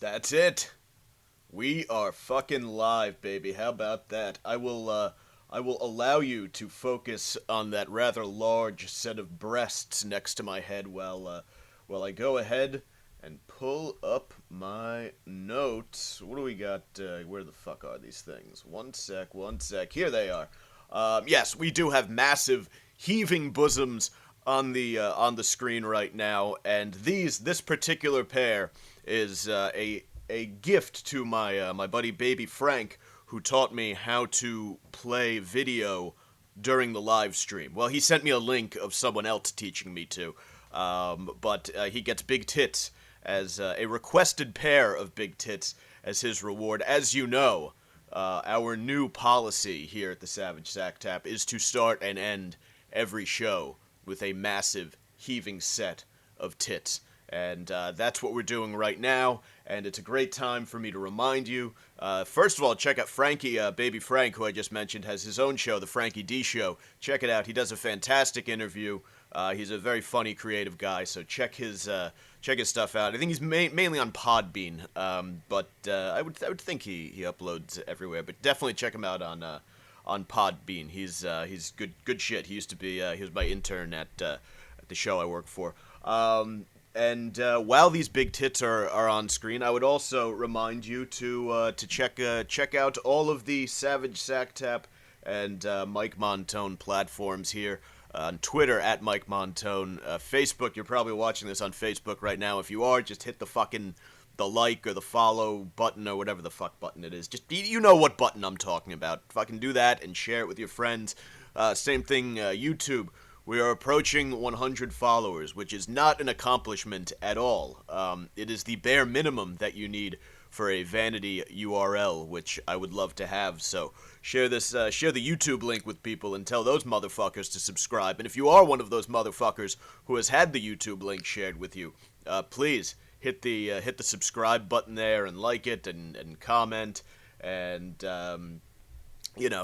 That's it. We are fucking live, baby. How about that? I will allow you to focus on that rather large set of breasts next to my head while I go ahead and pull up my notes. What do we got? Where the fuck are these things? One sec. Here they are. Yes, we do have massive heaving bosoms on the screen right now, and this particular pair is a gift to my buddy Baby Frank, who taught me how to play video during the live stream. Well, he sent me a link of someone else teaching me to, but he gets big tits as a requested pair of big tits as his reward. As you know, our new policy here at the Savage Sacktap is to start and end every show with a massive heaving set of tits. And that's what we're doing right now, and it's a great time for me to remind you. First of all, check out Frankie, Baby Frank, who I just mentioned, has his own show, The Frankie D Show. Check it out. He does a fantastic interview. He's a very funny, creative guy, so check his stuff out. I think he's mainly on Podbean, but I would think he uploads everywhere. But definitely check him out on Podbean. He's good shit. He was my intern at the show I work for. And while these big tits are on screen, I would also remind you to check out all of the Savage Sacktap and Mike Montone platforms here. On Twitter, at Mike Montone. Facebook, you're probably watching this on Facebook right now. If you are, just hit the like or the follow button or whatever the fuck button it is. Just, you know what button I'm talking about. Fucking do that and share it with your friends. Same thing, YouTube. We are approaching 100 followers, which is not an accomplishment at all. It is the bare minimum that you need for a vanity URL, which I would love to have. So share the YouTube link with people and tell those motherfuckers to subscribe. And if you are one of those motherfuckers who has had the YouTube link shared with you, please hit the subscribe button there and like it and comment and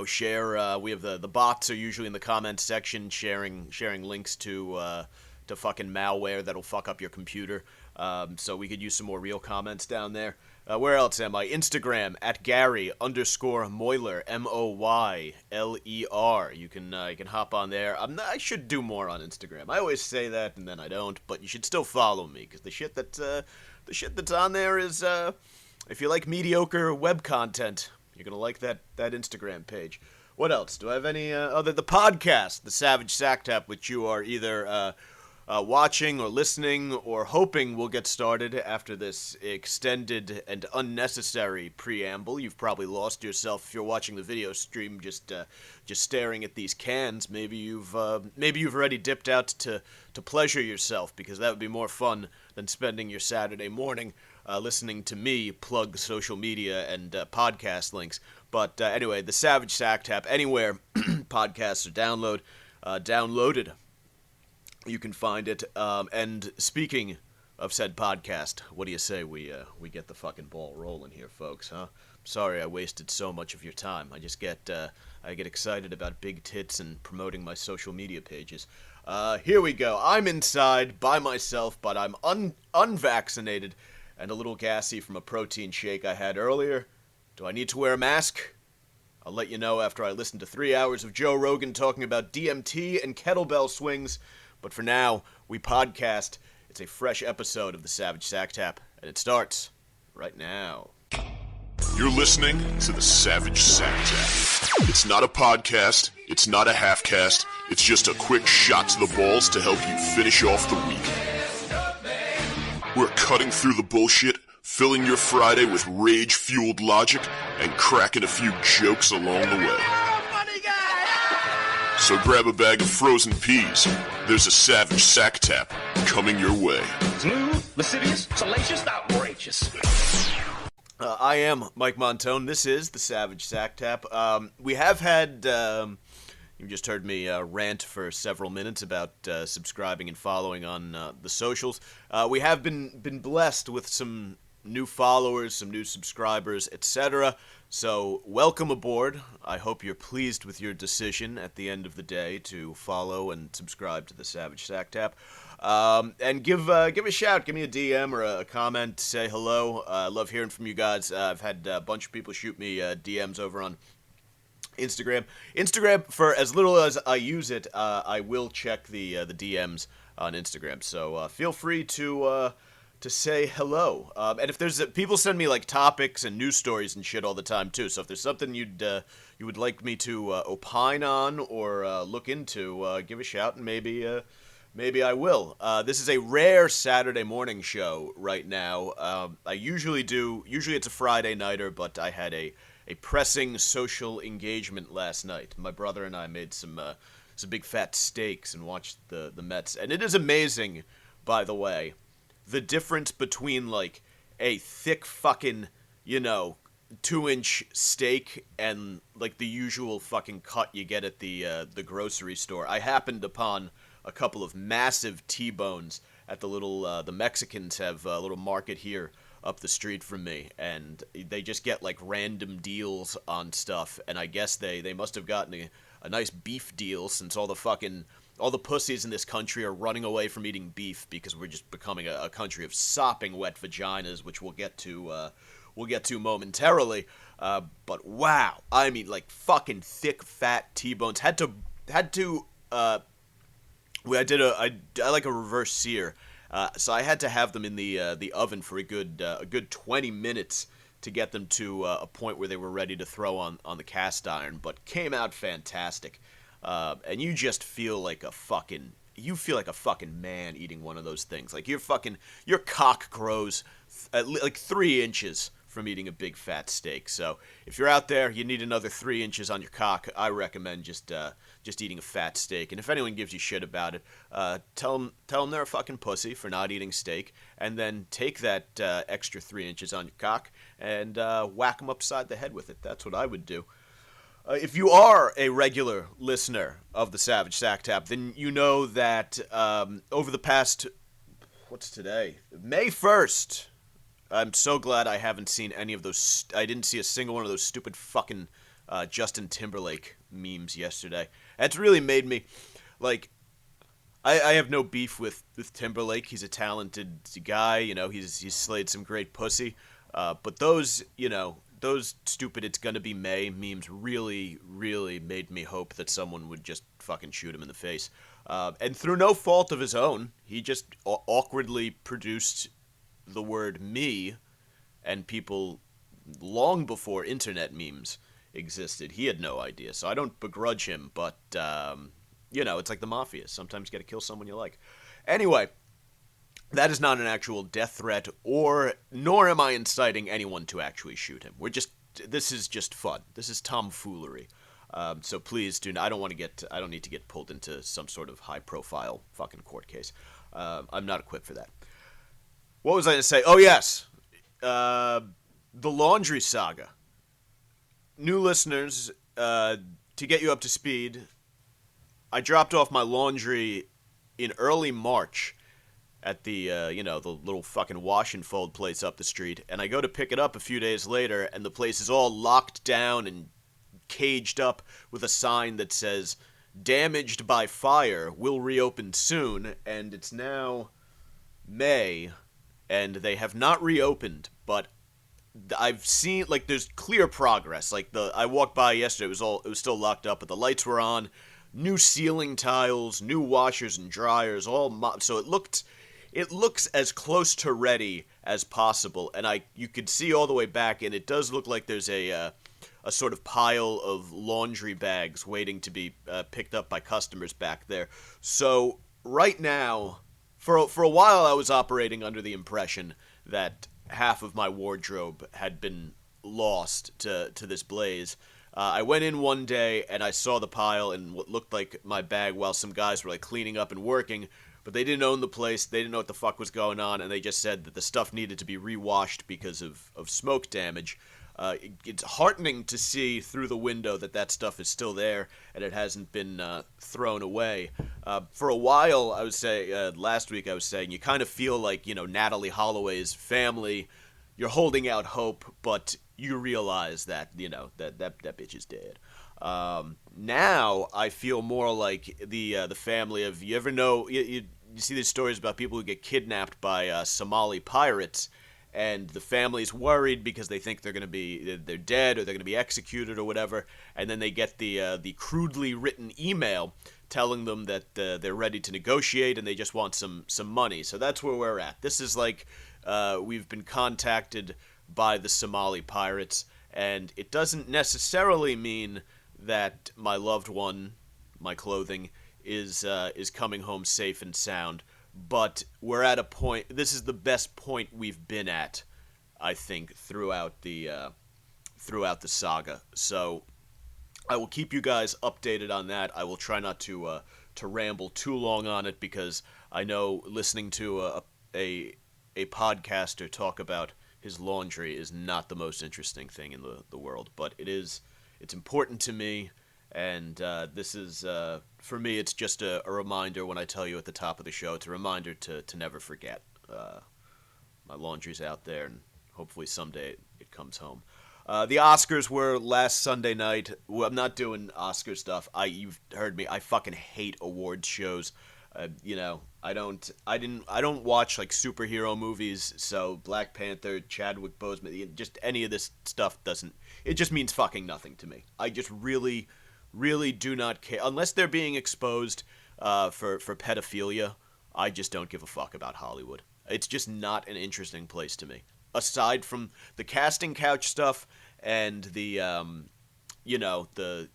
share. We have the bots are usually in the comments section sharing links to fucking malware that'll fuck up your computer. So we could use some more real comments down there. Where else am I? Instagram at Gary_Moyler, Moyler. You can hop on there. I should do more on Instagram. I always say that and then I don't, but you should still follow me because the shit that's on there is if you like mediocre web content, you're gonna like that Instagram page. What else? Do I have any other? The podcast, the Savage Sacktap, which you are either watching or listening or hoping will get started after this extended and unnecessary preamble. You've probably lost yourself if you're watching the video stream, just staring at these cans. Maybe you've already dipped out to pleasure yourself, because that would be more fun than spending your Saturday morning listening to me plug social media and podcast links. But anyway, the Savage Sacktap, anywhere podcasts are downloaded. You can find it. And speaking of said podcast, what do you say we get the fucking ball rolling here, folks? Huh? Sorry I wasted so much of your time. I just get excited about big tits and promoting my social media pages. Here we go. I'm inside by myself, but I'm unvaccinated and a little gassy from a protein shake I had earlier. Do I need to wear a mask? I'll let you know after I listen to 3 hours of Joe Rogan talking about DMT and kettlebell swings. But for now, we podcast. It's a fresh episode of the Savage Sacktap, and it starts right now. You're listening to the Savage Sacktap. It's not a podcast. It's not a half-cast. It's just a quick shot to the balls to help you finish off the week. We're cutting through the bullshit, filling your Friday with rage-fueled logic, and cracking a few jokes along the way. So grab a bag of frozen peas. There's a Savage Sacktap coming your way. Smooth, lascivious, salacious, outrageous. I am Mike Montone. This is the Savage Sacktap. We have had... You just heard me rant for several minutes about subscribing and following on the socials. We have been blessed with some new followers, some new subscribers, etc. So welcome aboard. I hope you're pleased with your decision at the end of the day to follow and subscribe to the Savage Sacktap. And give a shout, give me a DM or a comment, say hello. I love hearing from you guys. I've had a bunch of people shoot me DMs over on Instagram. Instagram, for as little as I use it, I will check the DMs on Instagram. So feel free to say hello. And if there's people send me like topics and news stories and shit all the time too. So if there's something you would like me to opine on or look into, give a shout and maybe I will. This is a rare Saturday morning show right now. I usually it's a Friday nighter, but I had a pressing social engagement last night. My brother and I made some big fat steaks and watched the Mets. And it is amazing, by the way, the difference between like a thick fucking, 2-inch steak and like the usual fucking cut you get at the grocery store. I happened upon a couple of massive T-bones at the Mexicans have a little market here up the street from me, and they just get like random deals on stuff, and I guess they must have gotten a nice beef deal since all the pussies in this country are running away from eating beef because we're just becoming a country of sopping wet vaginas, which we'll get to momentarily. But wow, I mean, like fucking thick fat T-bones. I like a reverse sear. So I had to have them in the oven for a good 20 minutes to get them to a point where they were ready to throw on the cast iron, but came out fantastic. And you just feel like a fucking man eating one of those things. Like your cock grows like 3 inches from eating a big fat steak. So if you're out there, you need another 3 inches on your cock, I recommend just eating a fat steak. And if anyone gives you shit about it, tell them they're a fucking pussy for not eating steak, and then take that extra 3 inches on your cock and whack them upside the head with it. That's what I would do. If you are a regular listener of the Savage Sacktap, then you know that over the past, what's today? May 1st. I'm so glad I haven't seen any of those. I didn't see a single one of those stupid fucking Justin Timberlake memes yesterday. It's really made me, like, I have no beef with Timberlake. He's a talented guy. He's slayed some great pussy. But those stupid "it's gonna be May" memes really, really made me hope that someone would just fucking shoot him in the face. And through no fault of his own, he just awkwardly produced the word "me," and people, long before internet memes existed, he had no idea. So I don't begrudge him, but it's like the mafia. Sometimes you gotta kill someone you like. Anyway, that is not an actual death threat, nor am I inciting anyone to actually shoot him. This is just fun. This is tomfoolery. So please I don't need to get pulled into some sort of high profile fucking court case. I'm not equipped for that. What was I going to say? Oh, yes. The laundry saga. New listeners, to get you up to speed, I dropped off my laundry in early March at the little fucking wash and fold place up the street, and I go to pick it up a few days later, and the place is all locked down and caged up with a sign that says, "Damaged by fire, will reopen soon," and it's now May, and they have not reopened, but I've seen, like, there's clear progress. Like, I walked by yesterday, it was still locked up, but the lights were on, new ceiling tiles, new washers and dryers, so it looks as close to ready as possible, and you could see all the way back, and it does look like there's a sort of pile of laundry bags waiting to be picked up by customers back there. So right now, for a while, I was operating under the impression that half of my wardrobe had been lost to this blaze. I went in one day and I saw the pile and what looked like my bag while some guys were like cleaning up and working, but they didn't own the place. They didn't know what the fuck was going on, and they just said that the stuff needed to be rewashed because of smoke damage. It's heartening to see through the window that stuff is still there and it hasn't been thrown away. For a while, last week I was saying, you kind of feel like, Natalie Holloway's family, you're holding out hope, but you realize that, that bitch is dead. Now I feel more like the family of, you ever know, you see these stories about people who get kidnapped by Somali pirates, and the family's worried because they think they're dead or they're gonna be executed or whatever, and then they get the crudely written email telling them that they're ready to negotiate and they just want some money. So that's where we're at. This is like we've been contacted by the Somali pirates, and it doesn't necessarily mean that my loved one, my clothing, is coming home safe and sound. But we're at a point. This is the best point we've been at, I think, throughout the saga. So I will keep you guys updated on that. I will try not to ramble too long on it, because I know listening to a podcaster talk about his laundry is not the most interesting thing in the world. But it's important to me. And this is, for me, it's just a reminder when I tell you at the top of the show. It's a reminder to never forget. My laundry's out there, and hopefully someday it comes home. The Oscars were last Sunday night. Well, I'm not doing Oscar stuff. You've heard me. I fucking hate awards shows. I don't watch like superhero movies. So Black Panther, Chadwick Boseman, just any of this stuff it just means fucking nothing to me. I just really do not care. Unless they're being exposed for pedophilia, I just don't give a fuck about Hollywood. It's just not an interesting place to me. Aside from the casting couch stuff and the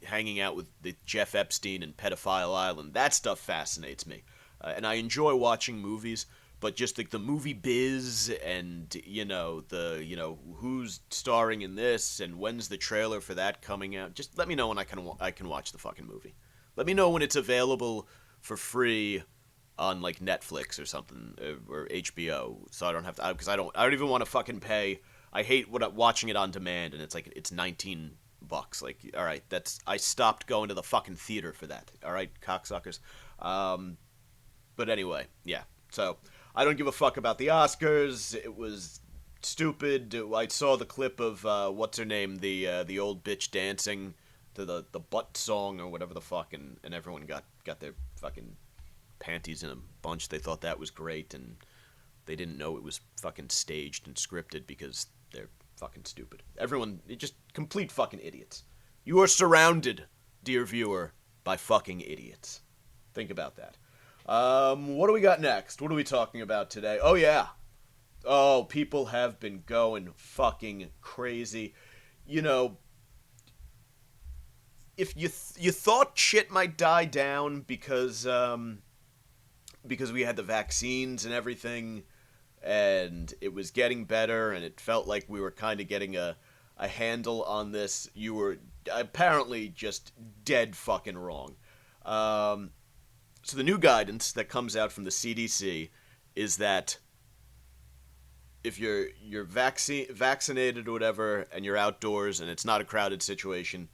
hanging out with the Jeff Epstein and Pedophile Island, that stuff fascinates me. And I enjoy watching movies, but just like the movie biz and, who's starring in this and when's the trailer for that coming out, just let me know when I can watch the fucking movie. Let me know when it's available for free on like Netflix or something, or HBO, so I don't have to, because I don't even want to fucking pay. I hate watching it on demand, and it's $19. Like, all right, I stopped going to the fucking theater for that. All right, cocksuckers. But anyway, yeah. So I don't give a fuck about the Oscars. It was stupid. I saw the clip of what's her name, the old bitch dancing to the butt song or whatever the fuck, and everyone got their fucking panties in a bunch. They thought that was great, and they didn't know it was fucking staged and scripted because they're fucking stupid. Everyone, just complete fucking idiots. You are surrounded, dear viewer, by fucking idiots. Think about that. What do we got next? What are we talking about today? Oh, yeah. Oh, people have been going fucking crazy. If you thought shit might die down because we had the vaccines and everything, and it was getting better, and it felt like we were kind of getting a handle on this, you were apparently just dead fucking wrong. So the new guidance that comes out from the CDC is that if you're vaccinated or whatever, and you're outdoors and it's not a crowded situation,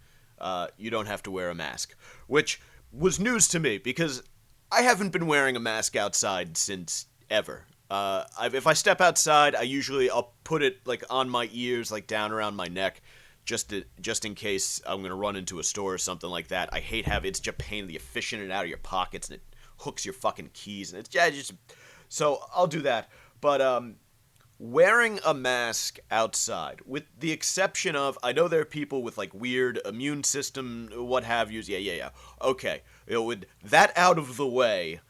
you don't have to wear a mask, which was news to me because I haven't been wearing a mask outside since ever. If I step outside, I'll put it like on my ears, like down around my neck, just in case I'm gonna run into a store or something like that. I hate it's just a pain. You fishing it out of your pockets and it hooks your fucking keys, and so I'll do that. But wearing a mask outside, with the exception of, I know there are people with like weird immune system, what have yous. Yeah. Okay, with that out of the way,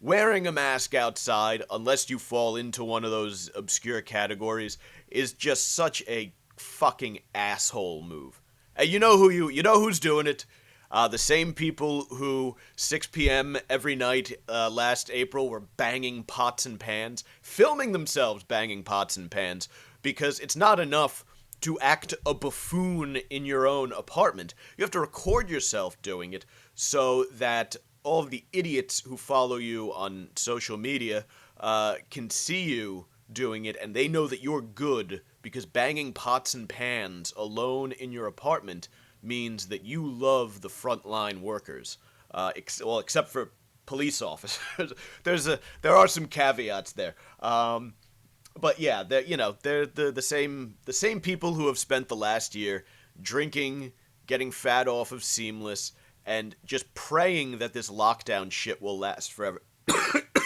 wearing a mask outside, unless you fall into one of those obscure categories, is just such a fucking asshole move. And you know who's doing it. The same people who 6 p.m. every night last April were banging pots and pans, filming themselves banging pots and pans, because it's not enough to act a buffoon in your own apartment. You have to record yourself doing it so that all of the idiots who follow you on social media can see you doing it, and they know that you're good, because banging pots and pans alone in your apartment means that you love the frontline workers. Except for police officers. There are some caveats there. But yeah, they're the same people who have spent the last year drinking, getting fat off of Seamless, and just praying that this lockdown shit will last forever.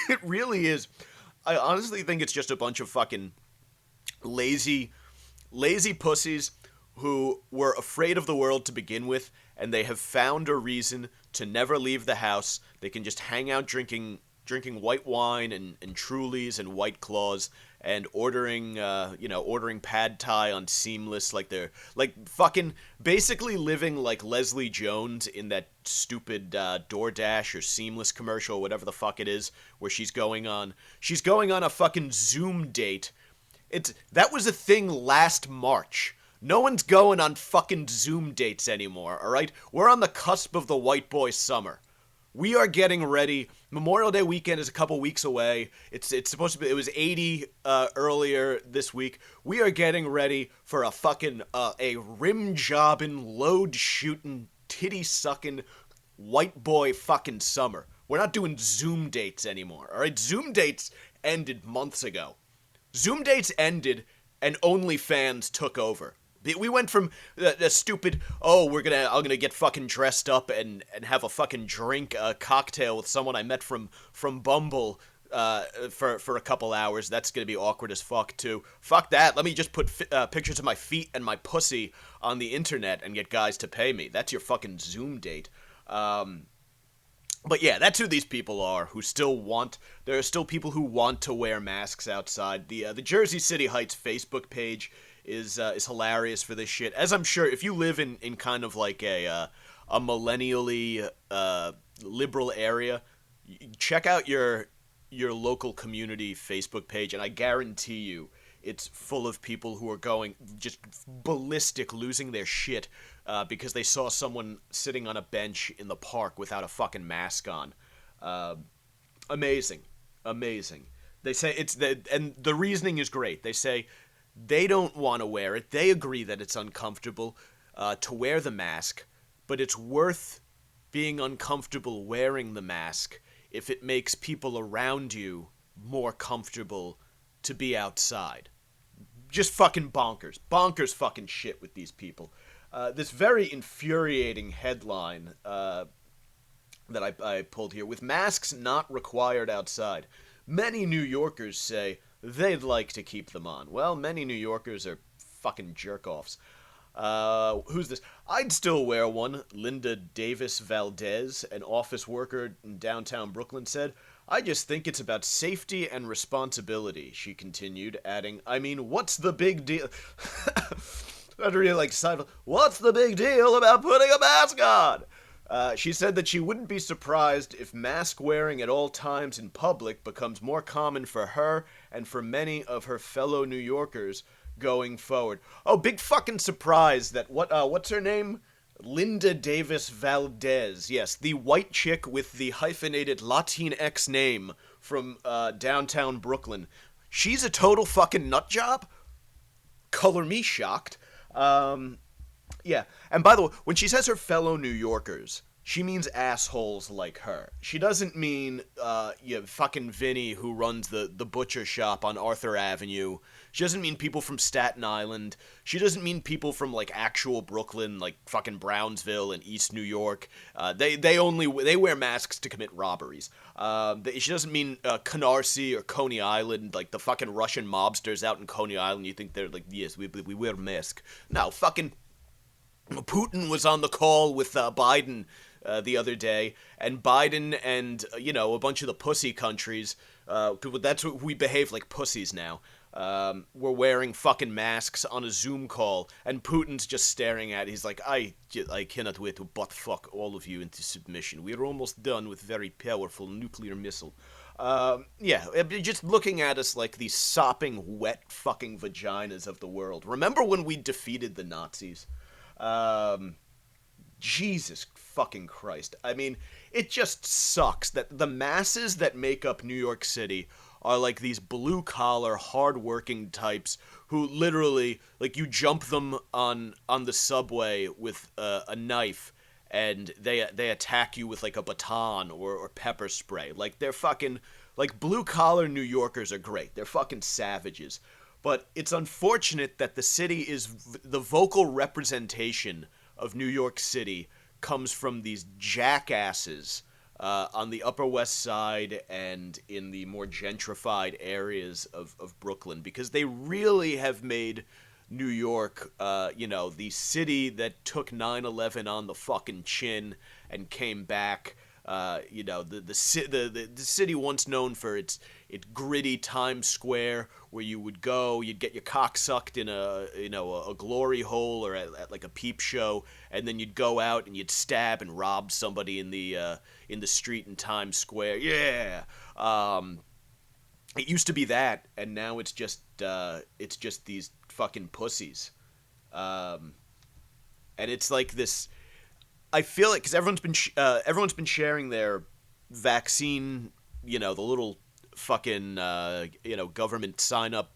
It really is. I honestly think it's just a bunch of fucking lazy pussies who were afraid of the world to begin with, and they have found a reason to never leave the house. They can just hang out drinking white wine and Trulies and White Claws and ordering pad thai on Seamless, like they're like fucking basically living like Leslie Jones in that stupid DoorDash or Seamless commercial, whatever the fuck it is, where she's going on a fucking Zoom date. That was a thing last March. No one's going on fucking Zoom dates anymore, alright? We're on the cusp of the white boy summer. We are getting ready. Memorial Day weekend is a couple weeks away. It's supposed to be, it was 80 earlier this week. We are getting ready for a fucking, a rim-jobbing, load-shooting, titty-sucking, white boy fucking summer. We're not doing Zoom dates anymore, alright? Zoom dates ended months ago. Zoom dates ended, and OnlyFans took over. We went from the stupid, I'm gonna get fucking dressed up and have a fucking drink, a cocktail with someone I met from Bumble for a couple hours. That's gonna be awkward as fuck too. Fuck that. Let me just put pictures of my feet and my pussy on the internet and get guys to pay me. That's your fucking Zoom date. But yeah, that's who these people are, there are still people who want to wear masks outside. The Jersey City Heights Facebook page is hilarious for this shit. As I'm sure, if you live in kind of like a millennially liberal area, check out your local community Facebook page, and I guarantee you it's full of people who are going just ballistic, losing their shit because they saw someone sitting on a bench in the park without a fucking mask on. Amazing. They say and the reasoning is great. They say they don't want to wear it. They agree that it's uncomfortable to wear the mask, but it's worth being uncomfortable wearing the mask if it makes people around you more comfortable to be outside. Just fucking bonkers. Bonkers fucking shit with these people. This very infuriating headline that I pulled here. With masks not required outside, many New Yorkers say they'd like to keep them on. Well, many New Yorkers are fucking jerk-offs. Who's this? I'd still wear one. Linda Davis Valdez, an office worker in downtown Brooklyn, said, "I just think it's about safety and responsibility," she continued, adding, "I mean, what's the big deal?" I'd really like to side. What's the big deal about putting a mask on? She said that she wouldn't be surprised if mask wearing at all times in public becomes more common for her and for many of her fellow New Yorkers going forward. Oh, big fucking surprise that what's her name? Linda Davis Valdez. Yes, the white chick with the hyphenated Latinx name from downtown Brooklyn. She's a total fucking nutjob? Color me shocked. Yeah, and by the way, when she says her fellow New Yorkers, she means assholes like her. She doesn't mean, fucking Vinny who runs the butcher shop on Arthur Avenue. She doesn't mean people from Staten Island. She doesn't mean people from, like, actual Brooklyn, like fucking Brownsville and East New York. They wear masks to commit robberies. She doesn't mean Canarsie or Coney Island, like the fucking Russian mobsters out in Coney Island. You think they're like, yes, we wear masks. No, fucking Putin was on the call with Biden the other day, and Biden and, a bunch of the pussy countries, that's what we behave like pussies now, were wearing fucking masks on a Zoom call, and Putin's just staring at it. He's like, I cannot wait to butt fuck all of you into submission. We are almost done with very powerful nuclear missile. Just looking at us like these sopping, wet fucking vaginas of the world. Remember when we defeated the Nazis? Jesus fucking Christ. I mean, it just sucks that the masses that make up New York City are like these blue-collar, hard-working types who literally, like, you jump them on the subway with a knife and they attack you with, like, a baton or pepper spray. Like, they're fucking, like, blue-collar New Yorkers are great. They're fucking savages. But it's unfortunate that the city is the vocal representation of New York City comes from these jackasses on the Upper West Side and in the more gentrified areas of Brooklyn, because they really have made New York, the city that took 9/11 on the fucking chin and came back. The city once known for its gritty Times Square, where you would go, you'd get your cock sucked in a glory hole or at like a peep show, and then you'd go out and you'd stab and rob somebody in the street in Times Square. Yeah. It used to be that, and now it's just these fucking pussies. And it's like this. I feel like, because everyone's been sharing their vaccine, the little fucking government sign up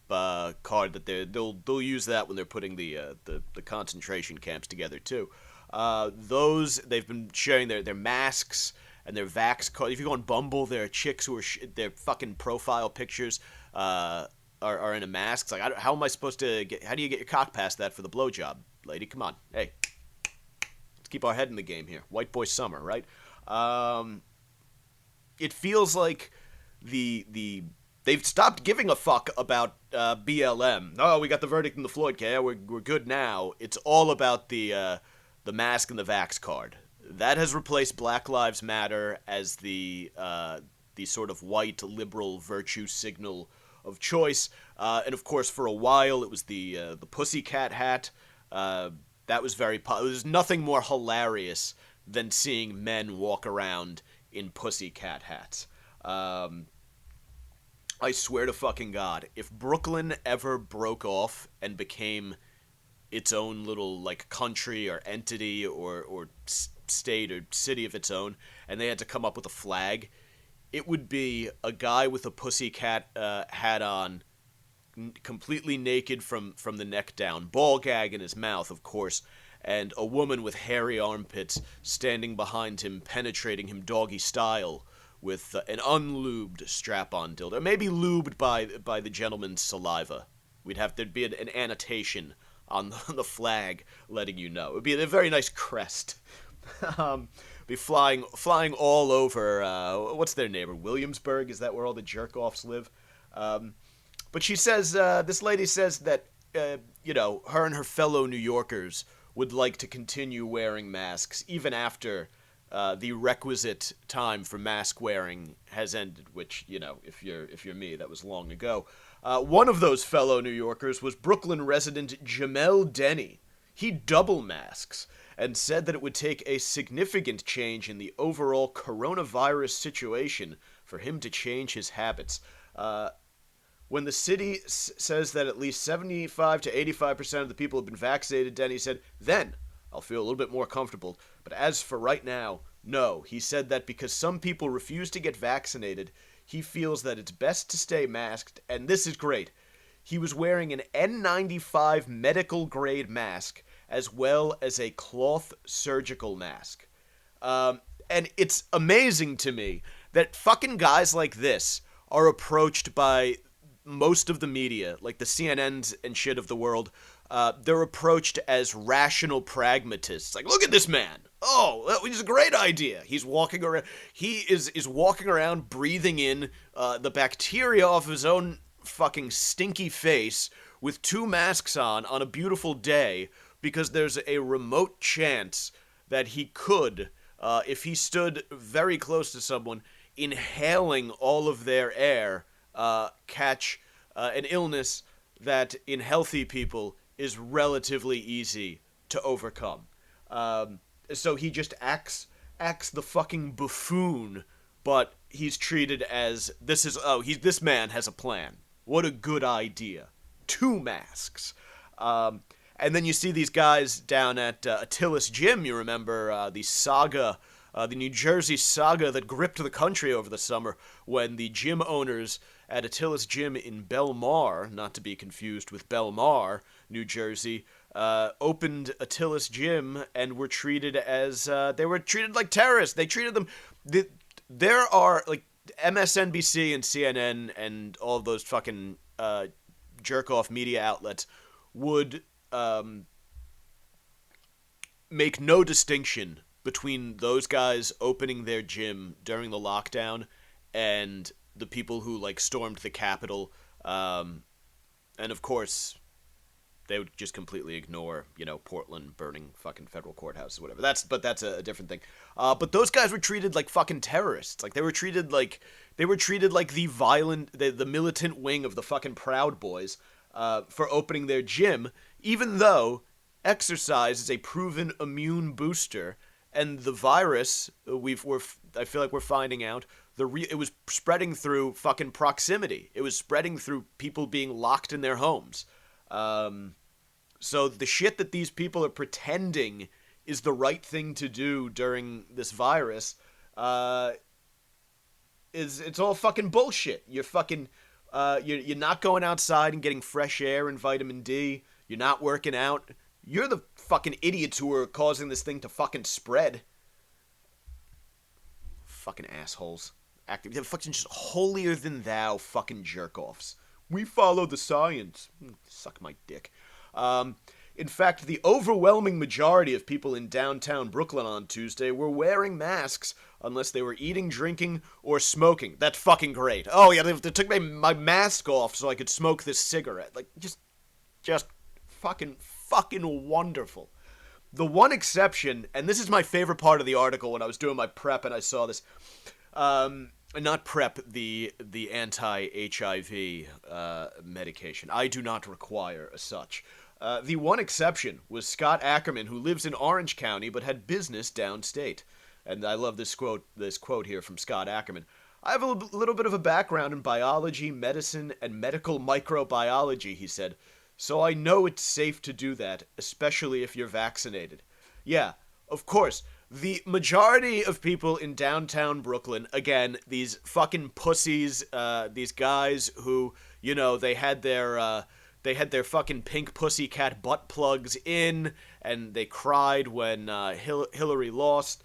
card that they'll use that when they're putting the concentration camps together too. Those, they've been sharing their masks and their vax card. If you go on Bumble, there are chicks who are their fucking profile pictures are in a mask. It's like, how am I supposed to get? How do you get your cock past that for the blowjob, lady? Come on, hey. Keep our head in the game here. White boy summer, right? It feels like they've stopped giving a fuck about BLM. Oh, we got the verdict in the Floyd case. We're good now. It's all about the mask and the vax card. That has replaced Black Lives Matter as the sort of white liberal virtue signal of choice. And of course, for a while, it was the pussycat hat. That was there's nothing more hilarious than seeing men walk around in pussycat hats. I swear to fucking God, if Brooklyn ever broke off and became its own little, like, country or entity or state or city of its own, and they had to come up with a flag, it would be a guy with a pussycat hat on, completely naked from the neck down, ball gag in his mouth, of course, and a woman with hairy armpits standing behind him, penetrating him doggy style with an unlubed strap-on dildo, maybe lubed by the gentleman's saliva. There'd be an annotation on the flag letting you know. It would be a very nice crest. Be flying all over. What's their neighborhood? Williamsburg? Is that where all the jerk-offs live? But she says, this lady says that, her and her fellow New Yorkers would like to continue wearing masks even after the requisite time for mask wearing has ended, which, if you're me, that was long ago. One of those fellow New Yorkers was Brooklyn resident Jamel Denny. He double masks and said that it would take a significant change in the overall coronavirus situation for him to change his habits. When the city says that at least 75 to 85% of the people have been vaccinated, Denny said, then I'll feel a little bit more comfortable. But as for right now, no. He said that because some people refuse to get vaccinated, he feels that it's best to stay masked, and this is great. He was wearing an N95 medical-grade mask as well as a cloth surgical mask. And it's amazing to me that fucking guys like this are approached by most of the media, like the CNNs and shit of the world. They're approached as rational pragmatists. Like, look at this man. Oh, that was a great idea. He's walking around. He is walking around breathing in the bacteria off his own fucking stinky face with 2 masks on a beautiful day because there's a remote chance that he could, if he stood very close to someone, inhaling all of their air, catch an illness that in healthy people is relatively easy to overcome. So he just acts the fucking buffoon, but he's treated as this man has a plan. What a good idea. 2 masks. And then you see these guys down at Attila's Gym. You remember the saga, the New Jersey saga that gripped the country over the summer when the gym owners at Attila's Gym in Belmar, not to be confused with Belmar, New Jersey, opened Attila's Gym and were treated as they were treated like terrorists. They treated them. There are like MSNBC and CNN and all of those fucking jerk-off media outlets would make no distinction between those guys opening their gym during the lockdown and the people who, like, stormed the Capitol. And, of course, they would just completely ignore, Portland burning fucking federal courthouses, whatever. That's a different thing. But those guys were treated like fucking terrorists. Like, they were treated like the violent, the militant wing of the fucking Proud Boys, for opening their gym, even though exercise is a proven immune booster, and the virus, I feel like we're finding out, it was spreading through fucking proximity. It was spreading through people being locked in their homes. So the shit that these people are pretending is the right thing to do during this virus, it's all fucking bullshit. You're fucking, you're not going outside and getting fresh air and vitamin D. You're not working out. You're the fucking idiots who are causing this thing to fucking spread. Fucking assholes. They're fucking just holier than thou fucking jerk-offs. We follow the science. Suck my dick. In fact, the overwhelming majority of people in downtown Brooklyn on Tuesday were wearing masks unless they were eating, drinking, or smoking. That's fucking great. Oh yeah, they took my mask off so I could smoke this cigarette. Like, just fucking wonderful. The one exception, and this is my favorite part of the article when I was doing my prep and I saw this, not prep, the anti-HIV medication. I do not require such. The one exception was Scott Ackerman, who lives in Orange County but had business downstate. And I love this quote here from Scott Ackerman. I have a little bit of a background in biology, medicine, and medical microbiology, he said. So I know it's safe to do that, especially if you're vaccinated. Yeah, of course. The majority of people in downtown Brooklyn, again, these fucking pussies, these guys who, they had their fucking pink pussycat butt plugs in, and they cried when Hillary lost.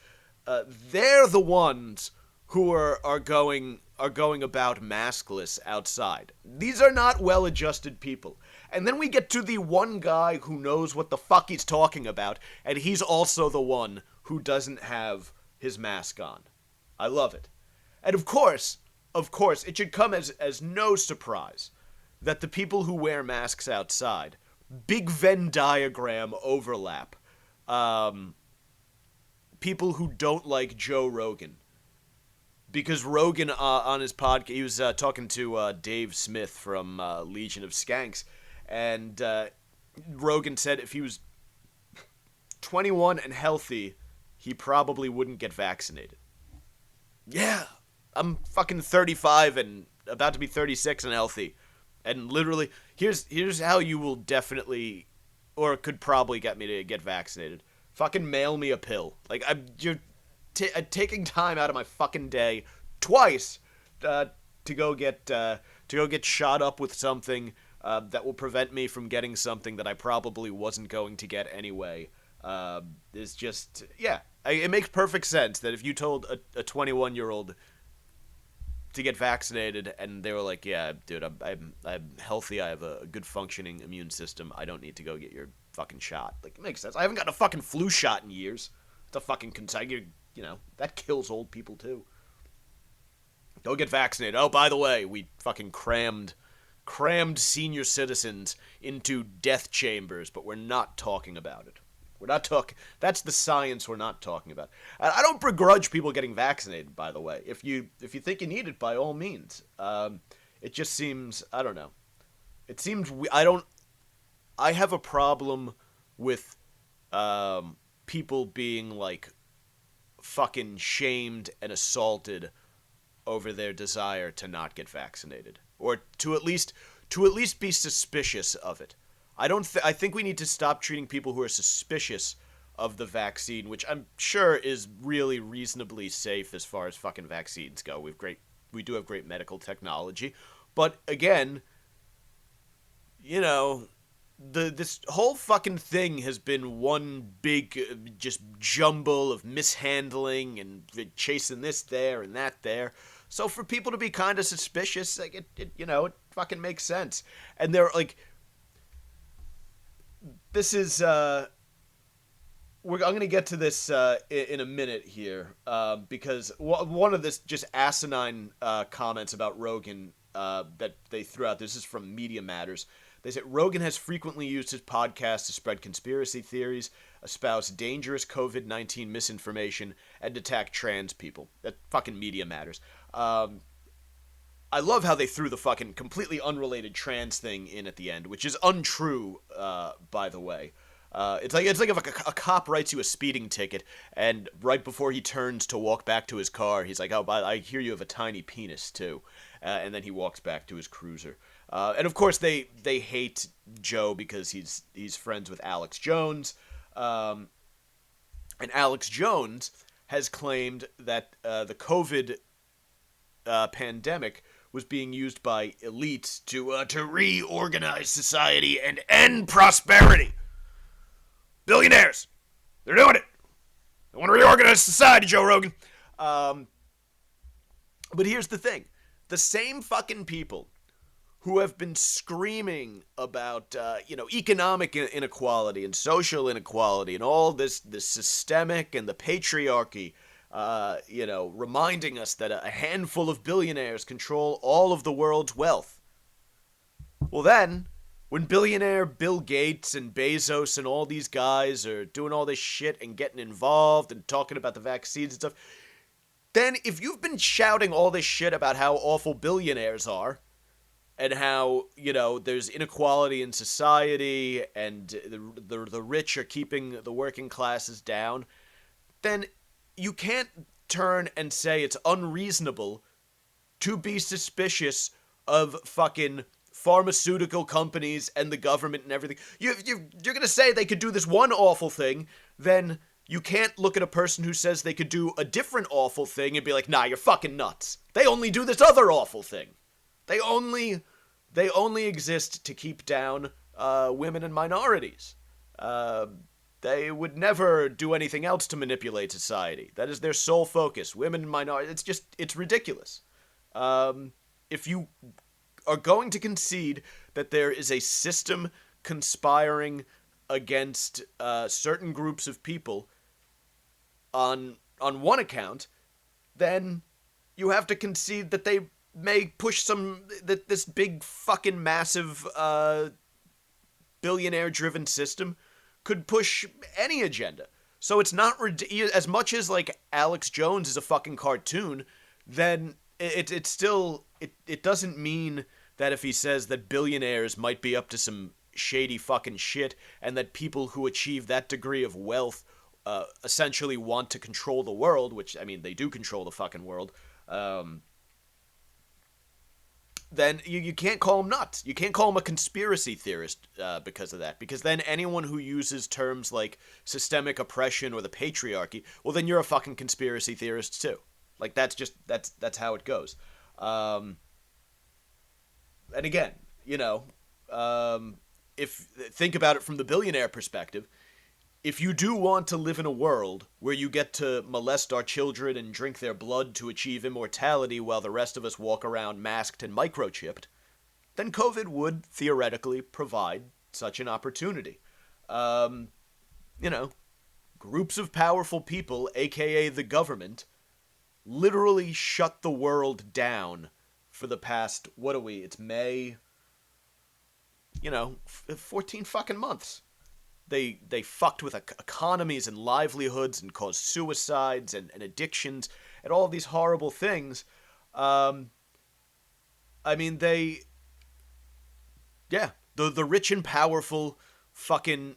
They're the ones who are going about maskless outside. These are not well-adjusted people. And then we get to the one guy who knows what the fuck he's talking about, and he's also the one who doesn't have his mask on. I love it. And of course, it should come as no surprise that the people who wear masks outside, big Venn diagram overlap, people who don't like Joe Rogan. Because Rogan, on his podcast, he was talking to Dave Smith from Legion of Skanks, and Rogan said if he was 21 and healthy, he probably wouldn't get vaccinated. Yeah, I'm fucking 35 and about to be 36 and healthy. And literally, here's how you will definitely, or could probably get me to get vaccinated. Fucking mail me a pill. Like, you're taking time out of my fucking day twice to go get shot up with something that will prevent me from getting something that I probably wasn't going to get anyway. Is just, yeah. It makes perfect sense that if you told a 21-year-old to get vaccinated and they were like, yeah, dude, I'm healthy, I have a good functioning immune system, I don't need to go get your fucking shot. Like, it makes sense. I haven't gotten a fucking flu shot in years. It's a fucking that kills old people too. Go get vaccinated. Oh, by the way, we fucking crammed senior citizens into death chambers, but we're not talking about it. We're not talking. That's the science we're not talking about. And I don't begrudge people getting vaccinated, by the way. If you think you need it, by all means. It just seems, I don't know. It seems I have a problem with people being like fucking shamed and assaulted over their desire to not get vaccinated, or to at least be suspicious of it. I think we need to stop treating people who are suspicious of the vaccine, which I'm sure is really reasonably safe as far as fucking vaccines go. We do have great medical technology, but again, this whole fucking thing has been one big just jumble of mishandling and chasing this there and that there. So for people to be kind of suspicious, like it fucking makes sense. And they're like, this is I'm going to get to this in a minute here, because one of this just asinine comments about Rogan that they threw out, this is from Media Matters. They said, Rogan has frequently used his podcast to spread conspiracy theories, espouse dangerous COVID-19 misinformation, and attack trans people. That fucking Media Matters. I love how they threw the fucking completely unrelated trans thing in at the end, which is untrue, by the way. It's like if a cop writes you a speeding ticket, and right before he turns to walk back to his car, he's like, "Oh, I hear you have a tiny penis too," and then he walks back to his cruiser. And of course, they hate Joe because he's friends with Alex Jones, and Alex Jones has claimed that the COVID pandemic was being used by elites to reorganize society and end prosperity. Billionaires, they're doing it. They want to reorganize society, Joe Rogan. But here's the thing: the same fucking people who have been screaming about economic inequality and social inequality and all this systemic and the patriarchy, reminding us that a handful of billionaires control all of the world's wealth. Well, then, when billionaire Bill Gates and Bezos and all these guys are doing all this shit and getting involved and talking about the vaccines and stuff, then if you've been shouting all this shit about how awful billionaires are and how, there's inequality in society and the rich are keeping the working classes down, then you can't turn and say it's unreasonable to be suspicious of fucking pharmaceutical companies and the government and everything. You're going to say they could do this one awful thing, then you can't look at a person who says they could do a different awful thing and be like, nah, you're fucking nuts. They only do this other awful thing. They only exist to keep down women and minorities. They would never do anything else to manipulate society. That is their sole focus. Women and minorities. It's ridiculous. If you are going to concede that there is a system conspiring against certain groups of people on one account, then you have to concede that they may push that this big fucking massive billionaire-driven system could push any agenda. So it's not as much as like Alex Jones is a fucking cartoon, then it still doesn't mean that if he says that billionaires might be up to some shady fucking shit and that people who achieve that degree of wealth essentially want to control the world, which, I mean, they do control the fucking world, then you can't call him nuts. You can't call him a conspiracy theorist because of that. Because then anyone who uses terms like systemic oppression or the patriarchy, well, then you're a fucking conspiracy theorist too. Like, that's how it goes. And again, think about it from the billionaire perspective. If you do want to live in a world where you get to molest our children and drink their blood to achieve immortality while the rest of us walk around masked and microchipped, then COVID would theoretically provide such an opportunity. Groups of powerful people, aka the government, literally shut the world down for the past, it's May, 14 fucking months. They they fucked with economies and livelihoods and caused suicides and addictions and all of these horrible things. The rich and powerful fucking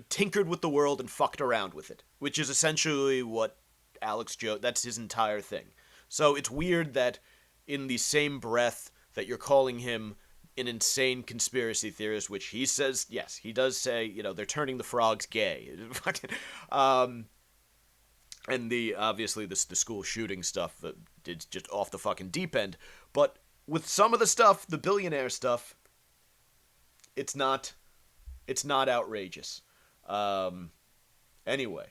tinkered with the world and fucked around with it, which is essentially what Alex Jones, that's his entire thing. So it's weird that in the same breath that you're calling him an insane conspiracy theorist, which he says, yes, he does say, they're turning the frogs gay. And obviously the school shooting stuff is just off the fucking deep end. But with some of the stuff, the billionaire stuff, it's not outrageous. Anyway,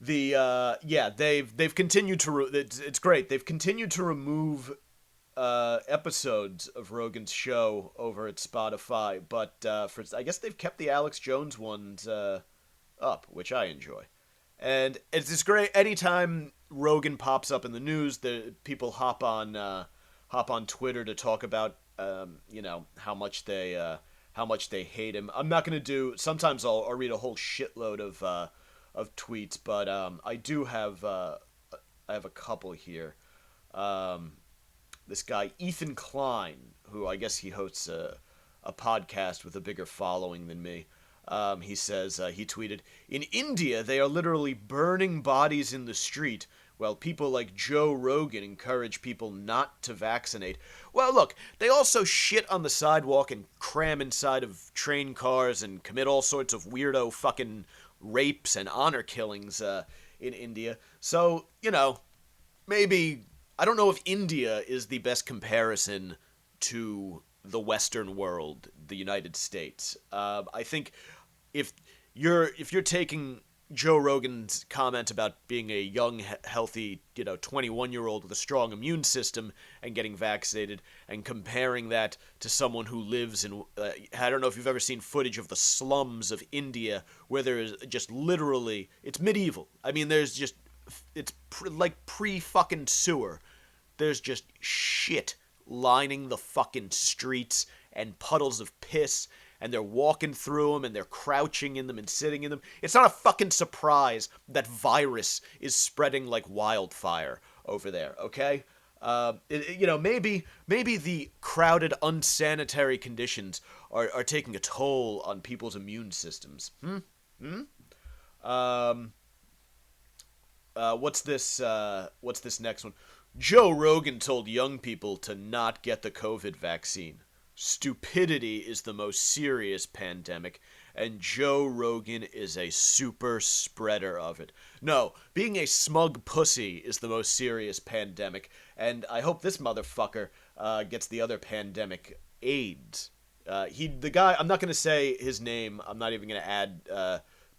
they've continued to it's great. They've continued to remove episodes of Rogan's show over at Spotify, but I guess they've kept the Alex Jones ones up, which I enjoy. And it's just great. Anytime Rogan pops up in the news, the people hop on Twitter to talk about how much they hate him. I'm not gonna do. Sometimes I'll read a whole shitload of tweets, but I have a couple here. This guy Ethan Klein, who I guess he hosts a podcast with a bigger following than me. He says, he tweeted, "In India, they are literally burning bodies in the street, while people like Joe Rogan encourage people not to vaccinate." Well, look, they also shit on the sidewalk and cram inside of train cars and commit all sorts of weirdo fucking rapes and honor killings in India. So, maybe, I don't know if India is the best comparison to the Western world, the United States. I think if you're taking Joe Rogan's comment about being a young, healthy, 21-year-old with a strong immune system and getting vaccinated, and comparing that to someone who lives in, I don't know if you've ever seen footage of the slums of India, where there is just literally, it's medieval. I mean, there's just, it's like pre-fucking sewer. There's just shit lining the fucking streets and puddles of piss, and they're walking through them, and they're crouching in them and sitting in them. It's not a fucking surprise that virus is spreading like wildfire over there, okay? Maybe the crowded, unsanitary conditions are taking a toll on people's immune systems. What's this next one? Joe Rogan told young people to not get the COVID vaccine. Stupidity is the most serious pandemic, and Joe Rogan is a super spreader of it. No, being a smug pussy is the most serious pandemic, and I hope this motherfucker gets the other pandemic, AIDS. The guy, I'm not going to say his name, I'm not even going to add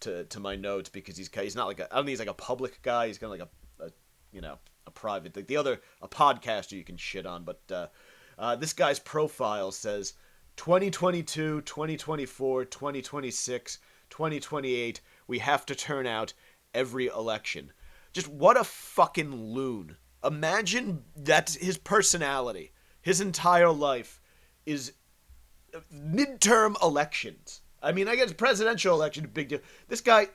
to my notes, because he's not like I don't think he's like a public guy, he's kind of like a private, like a podcaster you can shit on, but this guy's profile says 2022, 2024, 2026, 2028, we have to turn out every election. Just what a fucking loon. Imagine that's his personality. His entire life is midterm elections. I mean, I guess presidential election, big deal. This guy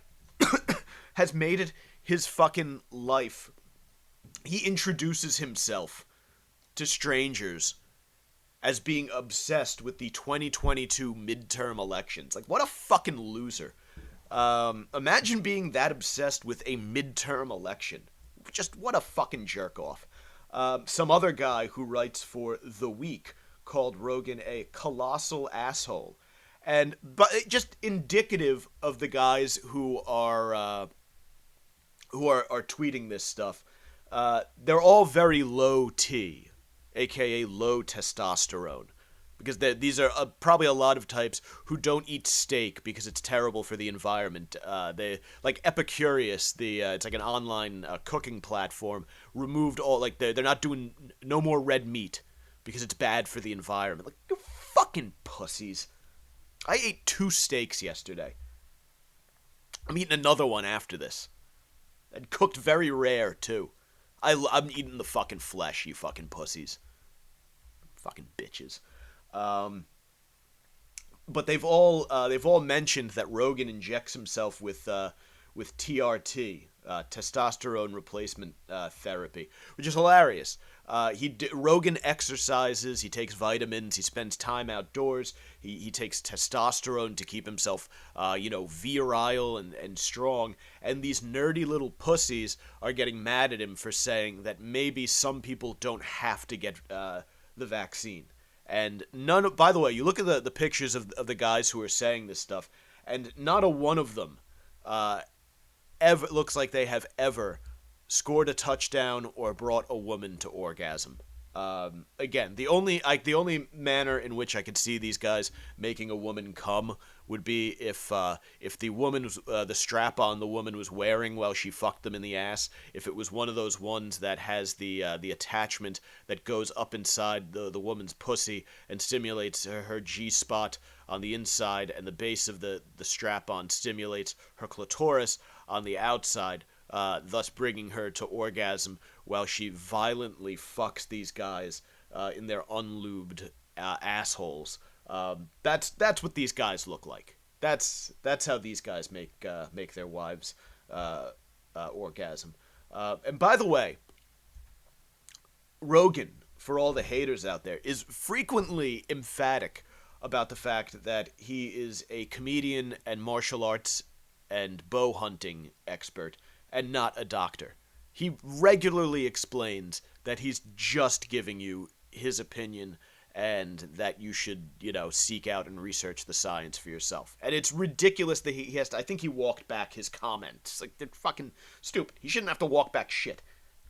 has made it his fucking life. He introduces himself to strangers as being obsessed with the 2022 midterm elections. Like, what a fucking loser. Imagine being that obsessed with a midterm election. Just what a fucking jerk-off. Some other guy who writes for The Week called Rogan a colossal asshole. But just indicative of the guys who are tweeting this stuff. They're all very low T, aka low testosterone, because these are probably a lot of types who don't eat steak because it's terrible for the environment. They like Epicurious, it's like an online cooking platform, removed all, like they're not doing no more red meat because it's bad for the environment. Like, you fucking pussies. I ate 2 steaks yesterday. I'm eating another one after this, and cooked very rare too. I'm eating the fucking flesh, you fucking pussies. Fucking bitches. But they've all mentioned that Rogan injects himself with TRT, testosterone replacement therapy, which is hilarious. Rogan exercises, he takes vitamins, he spends time outdoors, he takes testosterone to keep himself, virile and strong, and these nerdy little pussies are getting mad at him for saying that maybe some people don't have to get the vaccine. And by the way, you look at the pictures of the guys who are saying this stuff, and not a one of them ever looks like they have ever scored a touchdown or brought a woman to orgasm. Again, the only manner in which I could see these guys making a woman come would be if the woman was, the strap on the woman was wearing while she fucked them in the ass. If it was one of those ones that has the attachment that goes up inside the woman's pussy and stimulates her G spot on the inside, and the base of the strap-on stimulates her clitoris on the outside, thus bringing her to orgasm while she violently fucks these guys in their unlubed assholes. That's what these guys look like. That's how these guys make their wives orgasm. And by the way, Rogan, for all the haters out there, is frequently emphatic about the fact that he is a comedian and martial arts and bow hunting expert and not a doctor. He regularly explains that he's just giving you his opinion and that you should, seek out and research the science for yourself. And it's ridiculous that he has to, I think he walked back his comments. Like, they're fucking stupid. He shouldn't have to walk back shit.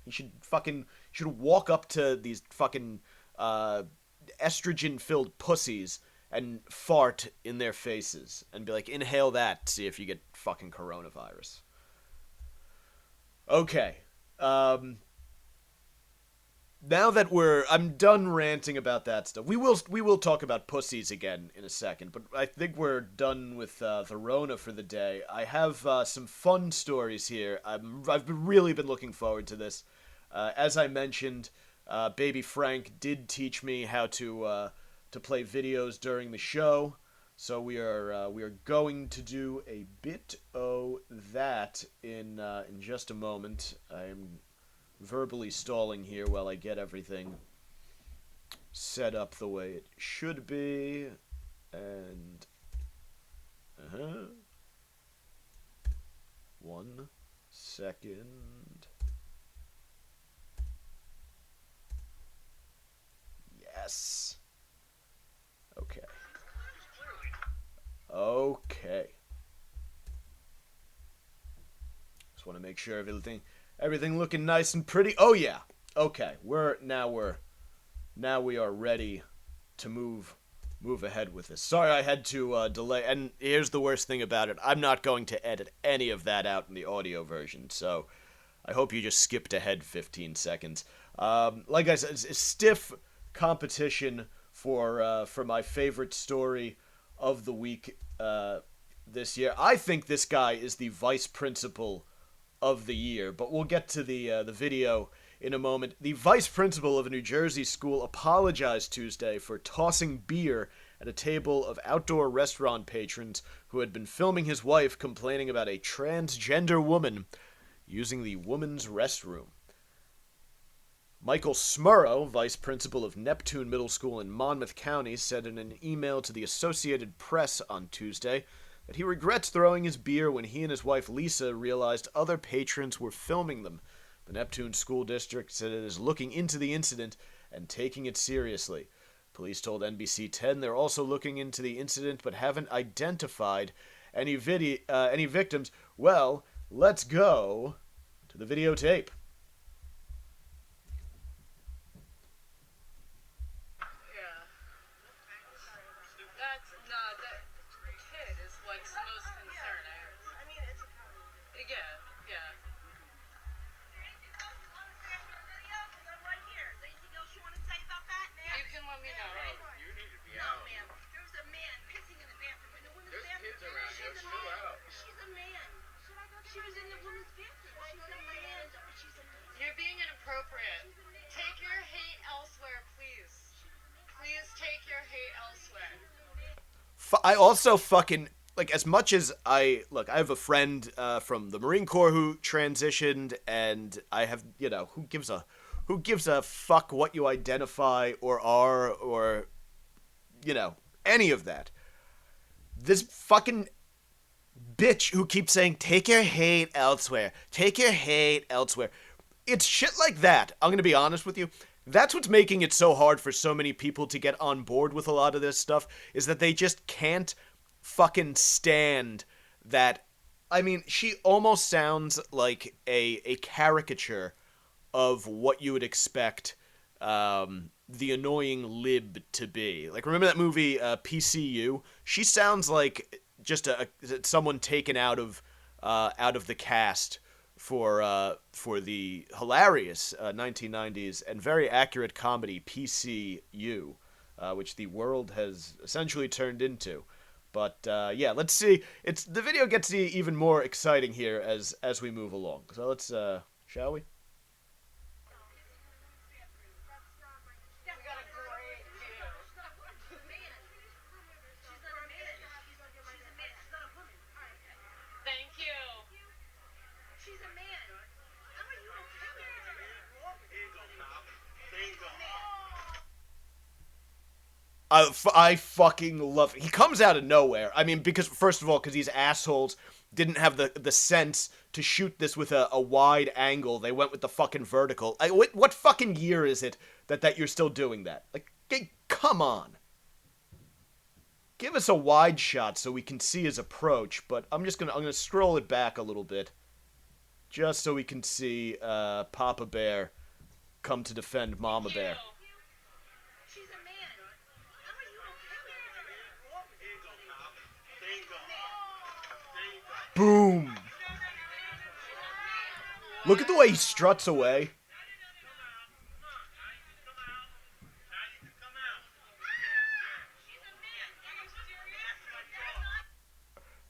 He should walk up to these fucking estrogen-filled pussies and fart in their faces and be like, inhale that, see if you get fucking coronavirus. Okay. Now that I'm done ranting about that stuff. We will talk about pussies again in a second, but I think we're done with the Rona for the day. I have some fun stories here. I've really been looking forward to this. As I mentioned, Baby Frank did teach me how to play videos during the show, so we are going to do a bit of that in just a moment. I'm verbally stalling here while I get everything set up the way it should be, and 1 second. Yes. Okay. Just want to make sure everything looking nice and pretty. Oh yeah. Okay. Now we are ready to move ahead with this. Sorry I had to delay. And here's the worst thing about it. I'm not going to edit any of that out in the audio version. So I hope you just skipped ahead 15 seconds. Like I said, it's a stiff competition for my favorite story of the week this year. I think this guy is the vice principal of the year, but we'll get to the video in a moment. The vice principal of a New Jersey school apologized Tuesday for tossing beer at a table of outdoor restaurant patrons who had been filming his wife complaining about a transgender woman using the women's restroom. Michael Smurrow, vice principal of Neptune Middle School in Monmouth County, said in an email to the Associated Press on Tuesday that he regrets throwing his beer when he and his wife Lisa realized other patrons were filming them. The Neptune School District said it is looking into the incident and taking it seriously. Police told NBC 10 they're also looking into the incident but haven't identified any victims. Well, let's go to the videotape. You're being inappropriate. Take your hate elsewhere, please. Please take your hate elsewhere. I also fucking, like, as much as I have a friend from the Marine Corps who transitioned, and I have, who gives a fuck what you identify or are, or, any of that. This fucking bitch who keeps saying, take your hate elsewhere. Take your hate elsewhere. It's shit like that. I'm going to be honest with you. That's what's making it so hard for so many people to get on board with a lot of this stuff, is that they just can't fucking stand that. I mean, she almost sounds like a caricature of what you would expect the annoying lib to be. Like, remember that movie PCU? She sounds like just someone taken out of the cast for the hilarious 1990s and very accurate comedy PCU, which the world has essentially turned into. But yeah, let's see. The video gets even more exciting here as we move along. So let's shall we? Thank you. She's a man. How are you I fucking love it. He comes out of nowhere. I mean, because first of all, because these assholes didn't have the sense to shoot this with a wide angle. They went with the fucking vertical. What fucking year is it that you're still doing that? Like, come on. Give us a wide shot so we can see his approach, but I'm gonna scroll it back a little bit, just so we can see Papa Bear come to defend Mama Bear. She's a man. How are you Boom! Look at the way he struts away.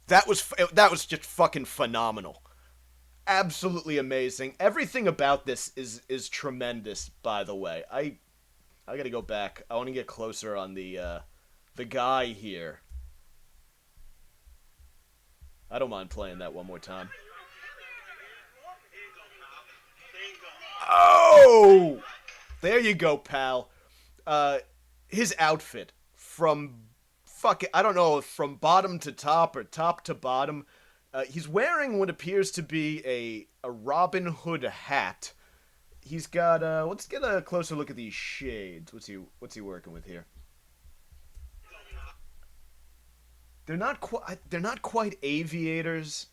That was just fucking phenomenal. Absolutely amazing. Everything about this is tremendous, by the way. I gotta go back. I want to get closer on the guy here. I don't mind playing that one more time. Oh! There you go, pal. His outfit from I don't know if from bottom to top or top to bottom. He's wearing what appears to be a Robin Hood hat. He's got let's get a closer look at these shades. What's he working with here? They're not quite aviators.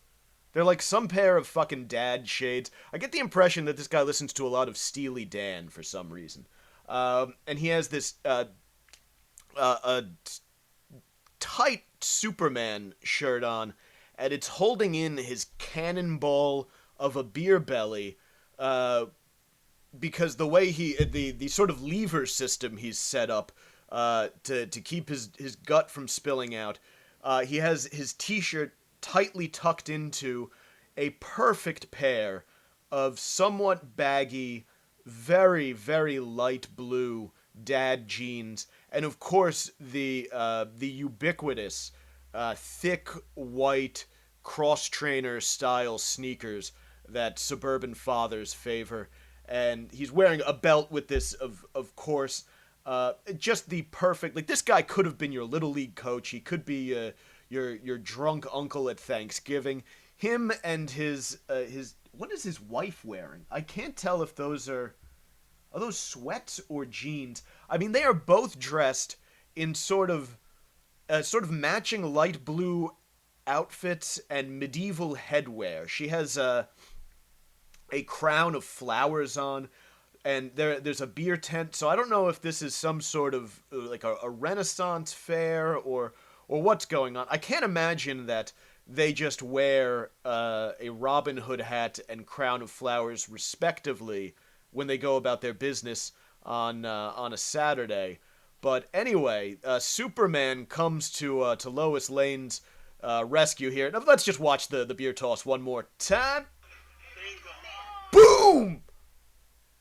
They're like some pair of fucking dad shades. I get the impression that this guy listens to a lot of Steely Dan for some reason. And he has this a tight Superman shirt on, and it's holding in his cannonball of a beer belly, because the way the sort of lever system he's set up to keep his gut from spilling out, he has his t-shirt tightly tucked into a perfect pair of somewhat baggy, very, very light blue dad jeans, and of course the ubiquitous thick white cross-trainer style sneakers that suburban fathers favor. And he's wearing a belt with this, of course, just the perfect, like, this guy could have been your little league coach. He could be your drunk uncle at Thanksgiving. Him and his what is his wife wearing? I can't tell if those are those sweats or jeans. I mean, they are both dressed in sort of matching light blue outfits and medieval headwear. She has a crown of flowers on, and there's a beer tent. So I don't know if this is some sort of like a Renaissance fair or what's going on. I can't imagine that they just wear a Robin Hood hat and crown of flowers respectively when they go about their business on a Saturday. But anyway, Superman comes to Lois Lane's rescue here. Now, let's just watch the beer toss one more time. Boom!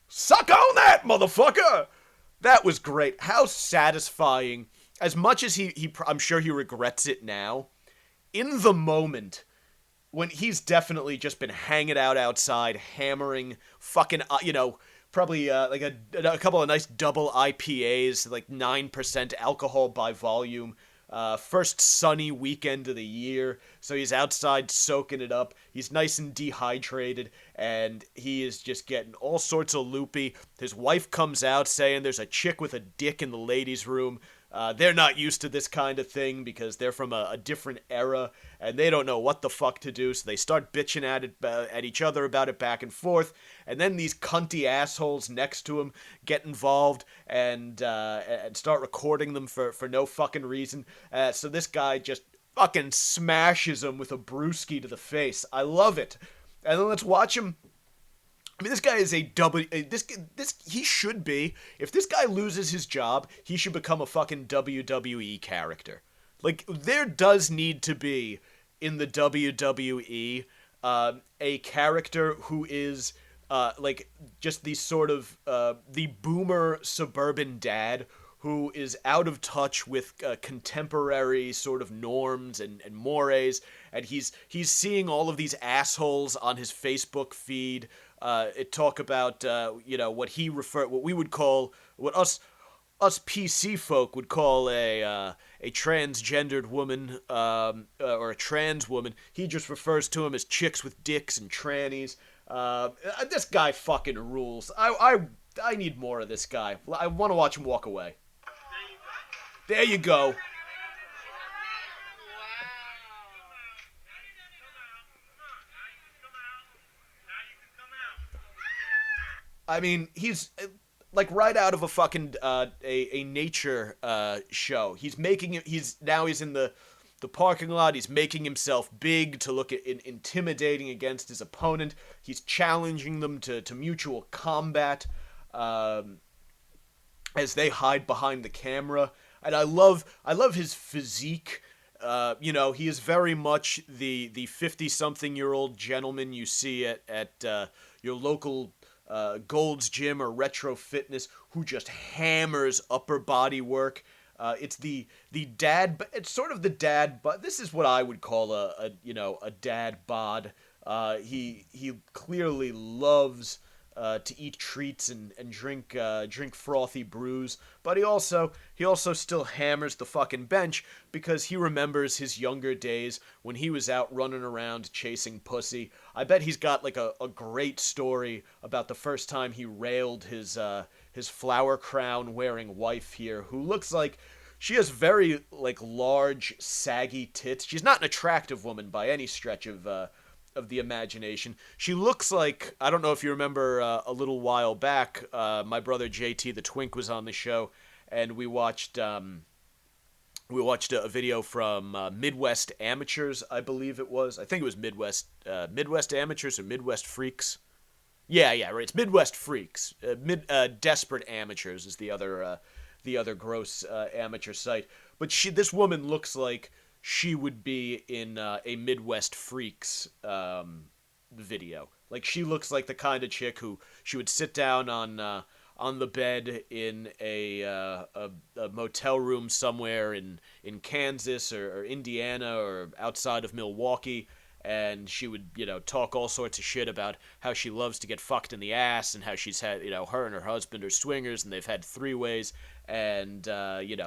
Suck on that, motherfucker! That was great. How satisfying. As much as I'm sure he regrets it now, in the moment, when he's definitely just been hanging out outside, hammering fucking, probably like a couple of nice double IPAs, like 9% alcohol by volume. First sunny weekend of the year, so he's outside soaking it up. He's nice and dehydrated, and he is just getting all sorts of loopy. His wife comes out saying there's a chick with a dick in the ladies' room. They're not used to this kind of thing because they're from a different era, and they don't know what the fuck to do, so they start bitching at each other about it back and forth, and then these cunty assholes next to him get involved and start recording them for no fucking reason. So this guy just fucking smashes him with a brewski to the face. I love it. And then let's watch him. I mean, this guy is he should be, if this guy loses his job, he should become a fucking WWE character. Like, there does need to be, in the WWE, a character who is, like, just the sort of, the boomer suburban dad who is out of touch with contemporary sort of norms and mores, and he's seeing all of these assholes on his Facebook feed talk about, what we would call, what us PC folk would call a transgendered woman, or a trans woman. He just refers to them as chicks with dicks and trannies. This guy fucking rules. I need more of this guy. I want to watch him walk away. There you go. I mean, he's like right out of a fucking a nature show. He's in the parking lot. He's making himself big to look intimidating against his opponent. He's challenging them to mutual combat as they hide behind the camera. And I love his physique. He is very much the 50-something-year-old gentleman you see at your local Gold's Gym or Retro Fitness who just hammers upper body work. It's the dad, but it's sort of the dad, but this is what I would call a dad bod. He clearly loves to eat treats and drink frothy brews, but he also still hammers the fucking bench because he remembers his younger days when he was out running around chasing pussy. I bet he's got like a great story about the first time he railed his flower crown wearing wife here, who looks like she has very like large saggy tits. She's not an attractive woman by any stretch of the imagination. She looks like, I don't know if you remember a little while back, my brother JT the Twink was on the show, and we watched a video from Midwest Amateurs, I believe it was. I think it was Midwest Amateurs or Midwest Freaks. Yeah, right. It's Midwest Freaks. Desperate Amateurs is the other gross amateur site. But this woman looks like she would be in a Midwest Freaks video. Like, she looks like the kind of chick who she would sit down on the bed in a motel room somewhere in Kansas or Indiana or outside of Milwaukee, and she would, talk all sorts of shit about how she loves to get fucked in the ass and how she's had, her and her husband are swingers and they've had three-ways, and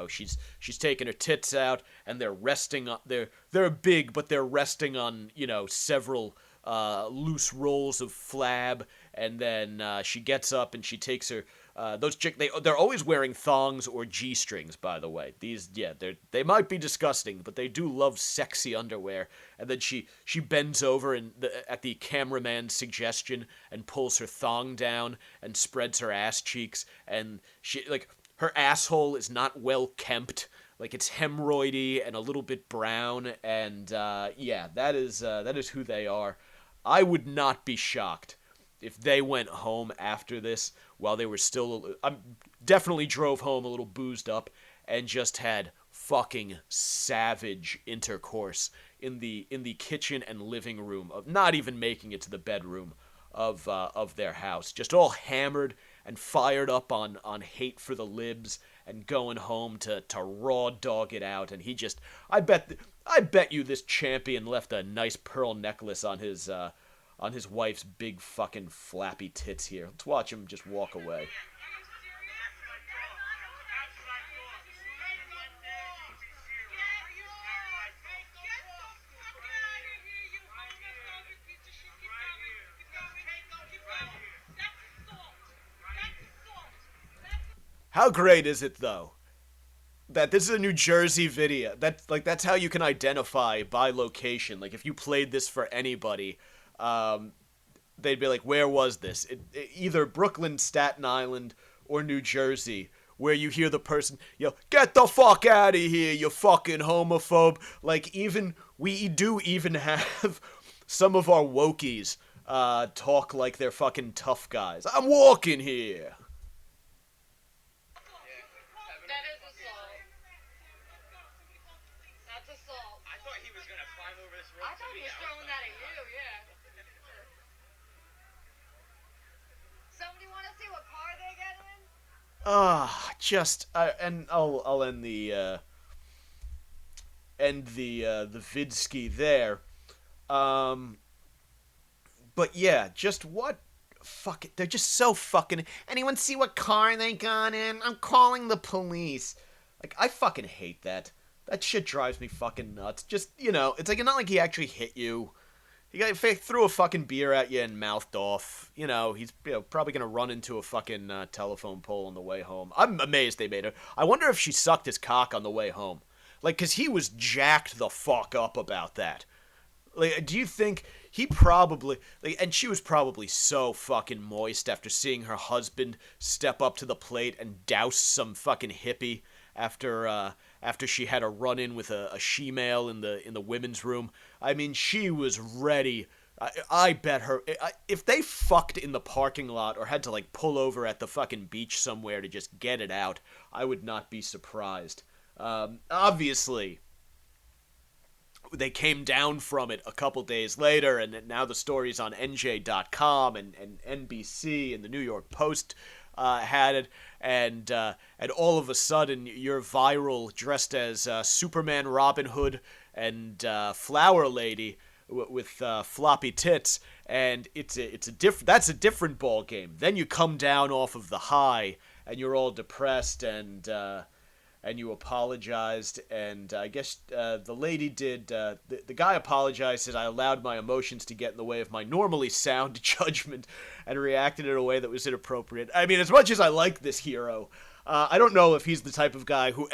she's taking her tits out and they're resting on they're big, but they're resting on several loose rolls of flab, and then she gets up and she takes her they're always wearing thongs or G-strings, by the way. They might be disgusting, but they do love sexy underwear. And then she bends over at the cameraman's suggestion and pulls her thong down and spreads her ass cheeks, and her asshole is not well kempt. Like, it's hemorrhoidy and a little bit brown, and that is who they are. I would not be shocked if they went home after this while they were still... definitely drove home a little boozed up and just had fucking savage intercourse in the kitchen and living room, of not even making it to the bedroom of their house. Just all hammered and fired up on hate for the libs and going home to raw dog it out. And he just... I bet you this champion left a nice pearl necklace on his wife's big fucking flappy tits here. Let's watch him just walk away. How great is it, though, that this is a New Jersey video? That's how you can identify by location. Like, if you played this for anybody, they'd be like, where was this? Either Brooklyn, Staten Island, or New Jersey, where you hear the person yell, "Get the fuck out of here, you fucking homophobe." Like, we do even have some of our wokies talk like they're fucking tough guys. "I'm walking here." That is assault. And I'll end the vidski there. Um, but yeah, just what? Fuck it, they're just so fucking. Anyone see what car they got in? I'm calling the police. Like, I fucking hate that. That shit drives me fucking nuts. Just, it's like, not like he actually hit you. Threw a fucking beer at you and mouthed off. He's probably gonna run into a fucking telephone pole on the way home. I'm amazed they made her. I wonder if she sucked his cock on the way home. Like, cause he was jacked the fuck up about that. Like, do you think he probably, like, and she was probably so fucking moist after seeing her husband step up to the plate and douse some fucking hippie after she had a run-in with a she-male in the women's room. I mean, she was ready. I bet her, if they fucked in the parking lot or had to, like, pull over at the fucking beach somewhere to just get it out, I would not be surprised. Obviously, they came down from it a couple days later, and now the story's on NJ.com and NBC and the New York Post had it, and all of a sudden you're viral dressed as Superman, Robin Hood, and Flower Lady with floppy tits, and that's a different ball game. Then you come down off of the high, and you're all depressed, and you apologized, and I guess the lady did, the guy apologized, said, I allowed my emotions to get in the way of my normally sound judgment, and reacted in a way that was inappropriate. I mean, as much as I like this hero, I don't know if he's the type of guy who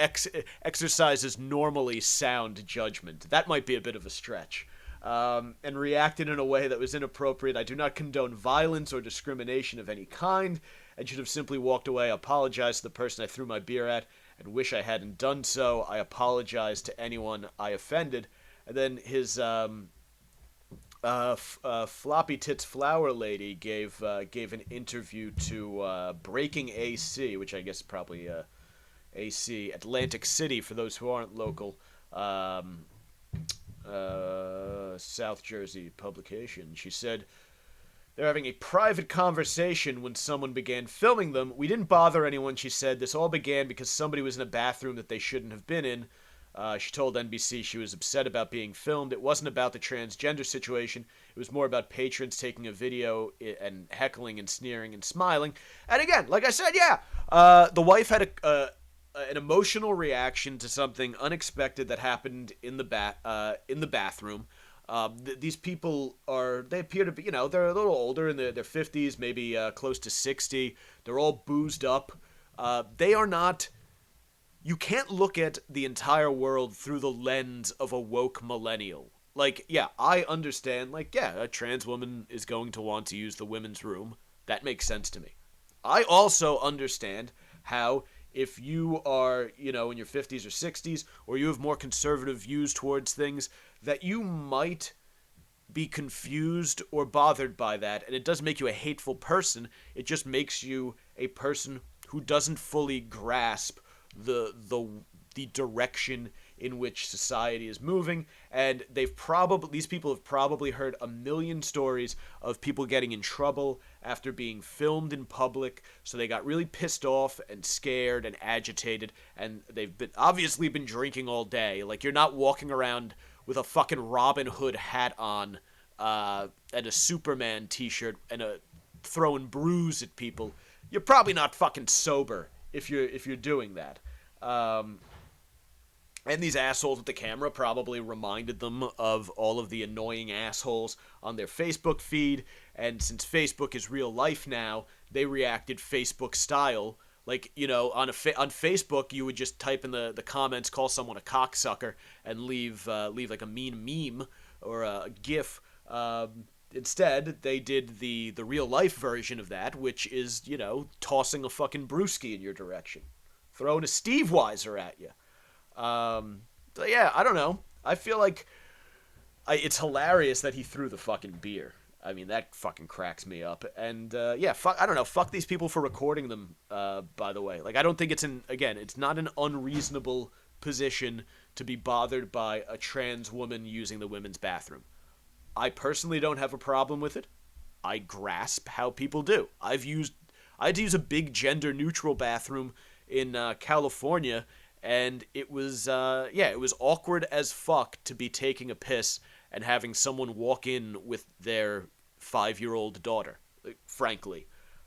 exercises normally sound judgment. That might be a bit of a stretch. And reacted in a way that was inappropriate. I do not condone violence or discrimination of any kind, and should have simply walked away, apologized to the person I threw my beer at, and wish I hadn't done so. I apologize to anyone I offended. And then his floppy tits flower lady gave an interview to Breaking AC, which I guess is probably AC, Atlantic City for those who aren't local, South Jersey publication. She said, they're having a private conversation when someone began filming them. We didn't bother anyone, she said. This all began because somebody was in a bathroom that they shouldn't have been in. She told NBC she was upset about being filmed. It wasn't about the transgender situation. It was more about patrons taking a video and heckling and sneering and smiling. And again, like I said, the wife had an emotional reaction to something unexpected that happened in the bathroom. These people they appear to be, they're a little older, in their 50s, maybe close to 60. They're all boozed up. They are not, you can't look at the entire world through the lens of a woke millennial. Like, yeah, I understand, a trans woman is going to want to use the women's room. That makes sense to me. I also understand how, if you are, in your 50s or 60s, or you have more conservative views towards things, that you might be confused or bothered by that, and it doesn't make you a hateful person. It just makes you a person who doesn't fully grasp the direction in which society is moving, and these people have probably heard a million stories of people getting in trouble after being filmed in public, so they got really pissed off and scared and agitated, and they've obviously been drinking all day. Like, you're not walking around with a fucking Robin Hood hat on, and a Superman t-shirt, and throwing brews at people. You're probably not fucking sober if you're doing that. And these assholes with the camera probably reminded them of all of the annoying assholes on their Facebook feed, and since Facebook is real life now, they reacted Facebook style. Like, on Facebook, you would just type in the comments, call someone a cocksucker, and leave like a mean meme or a GIF. Instead, they did the real life version of that, which is, tossing a fucking brewski in your direction, throwing a Steve Weiser at you. Yeah, I don't know. I feel like it's hilarious that he threw the fucking beer. I mean, that fucking cracks me up. And, I don't know. Fuck these people for recording them, by the way. Like, I don't think it's not an unreasonable position to be bothered by a trans woman using the women's bathroom. I personally don't have a problem with it. I grasp how people do. I've used I had to use a big gender-neutral bathroom in California, and it was it was awkward as fuck to be taking a piss and having someone walk in with their 5-year-old daughter, frankly.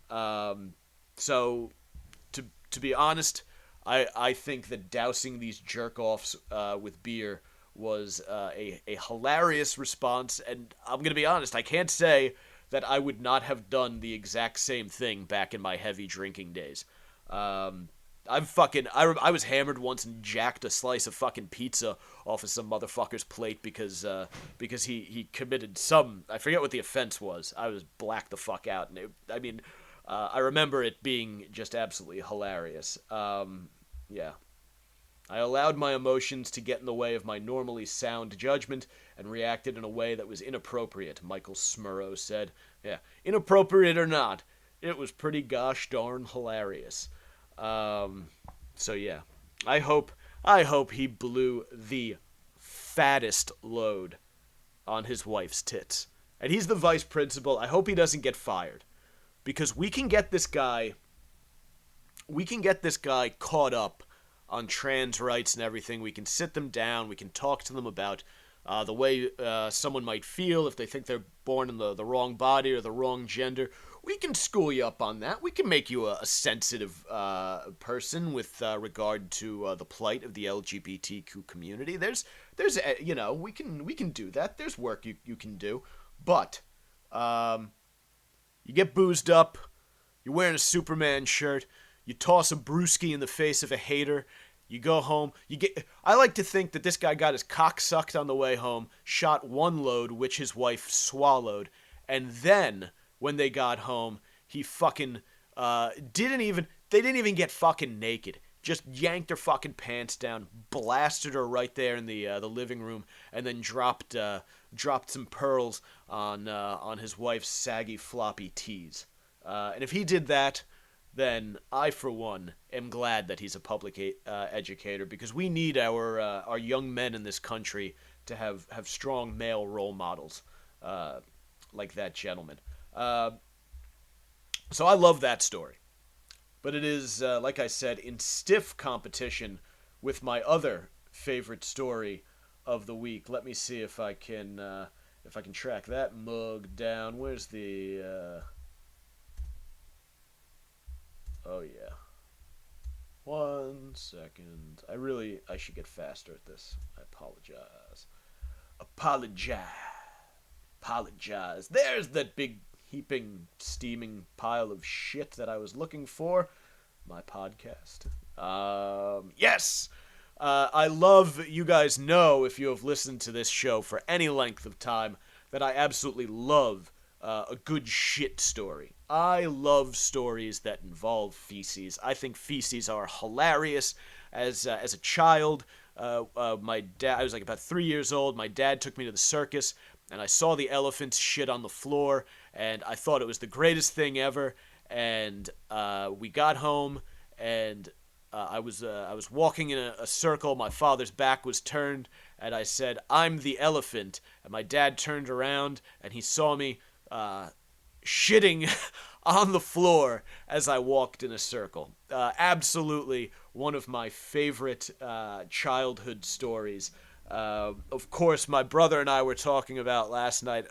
So, to be honest, I think that dousing these jerk-offs with beer was a hilarious response, and I'm going to be honest, I can't say that I would not have done the exact same thing back in my heavy drinking days. I was hammered once and jacked a slice of fucking pizza off of some motherfucker's plate because he committed some, I forget what the offense was. I was blacked the fuck out, and I remember it being just absolutely hilarious. Yeah. I allowed my emotions to get in the way of my normally sound judgment and reacted in a way that was inappropriate, Michael Smurrow said. Yeah, inappropriate or not, it was pretty gosh darn hilarious. So yeah, I hope he blew the fattest load on his wife's tits. And he's the vice principal. I hope he doesn't get fired. Because we can get this guy caught up on trans rights and everything. We can sit them down. We can talk to them about the way someone might feel if they think they're born in the wrong body or the wrong gender. We can school you up on that. We can make you a sensitive person with regard to the plight of the LGBTQ community. There's we can do that. There's work you can do, but you get boozed up. You're wearing a Superman shirt. You toss a brewski in the face of a hater. You go home. I like to think that this guy got his cock sucked on the way home, shot one load, which his wife swallowed, and then when they got home, he fucking didn't even get fucking naked. Just yanked her fucking pants down, blasted her right there in the living room, and then dropped some pearls on his wife's saggy floppy tees. And if he did that, then I, for one, am glad that he's a public educator, because we need our young men in this country to have strong male role models like that gentleman. So I love that story. But it is, like I said, in stiff competition with my other favorite story of the week. Let me see if I can track that mug down. Where's the... Oh, yeah. 1 second. I should get faster at this. I apologize. There's that big, heaping, steaming pile of shit that I was looking for. My podcast. Yes! I love, you guys know, if you have listened to this show for any length of time, that I absolutely love a good shit story. I love stories that involve feces. I think feces are hilarious. As a child, my dad, I was like about 3 years old, my dad took me to the circus, and I saw the elephants shit on the floor, and I thought it was the greatest thing ever, and we got home, and I was walking in a circle, my father's back was turned, and I said, "I'm the elephant," and my dad turned around, and he saw me shitting on the floor as I walked in a circle. Absolutely one of my favorite childhood stories. Of course, my brother and I were talking about last night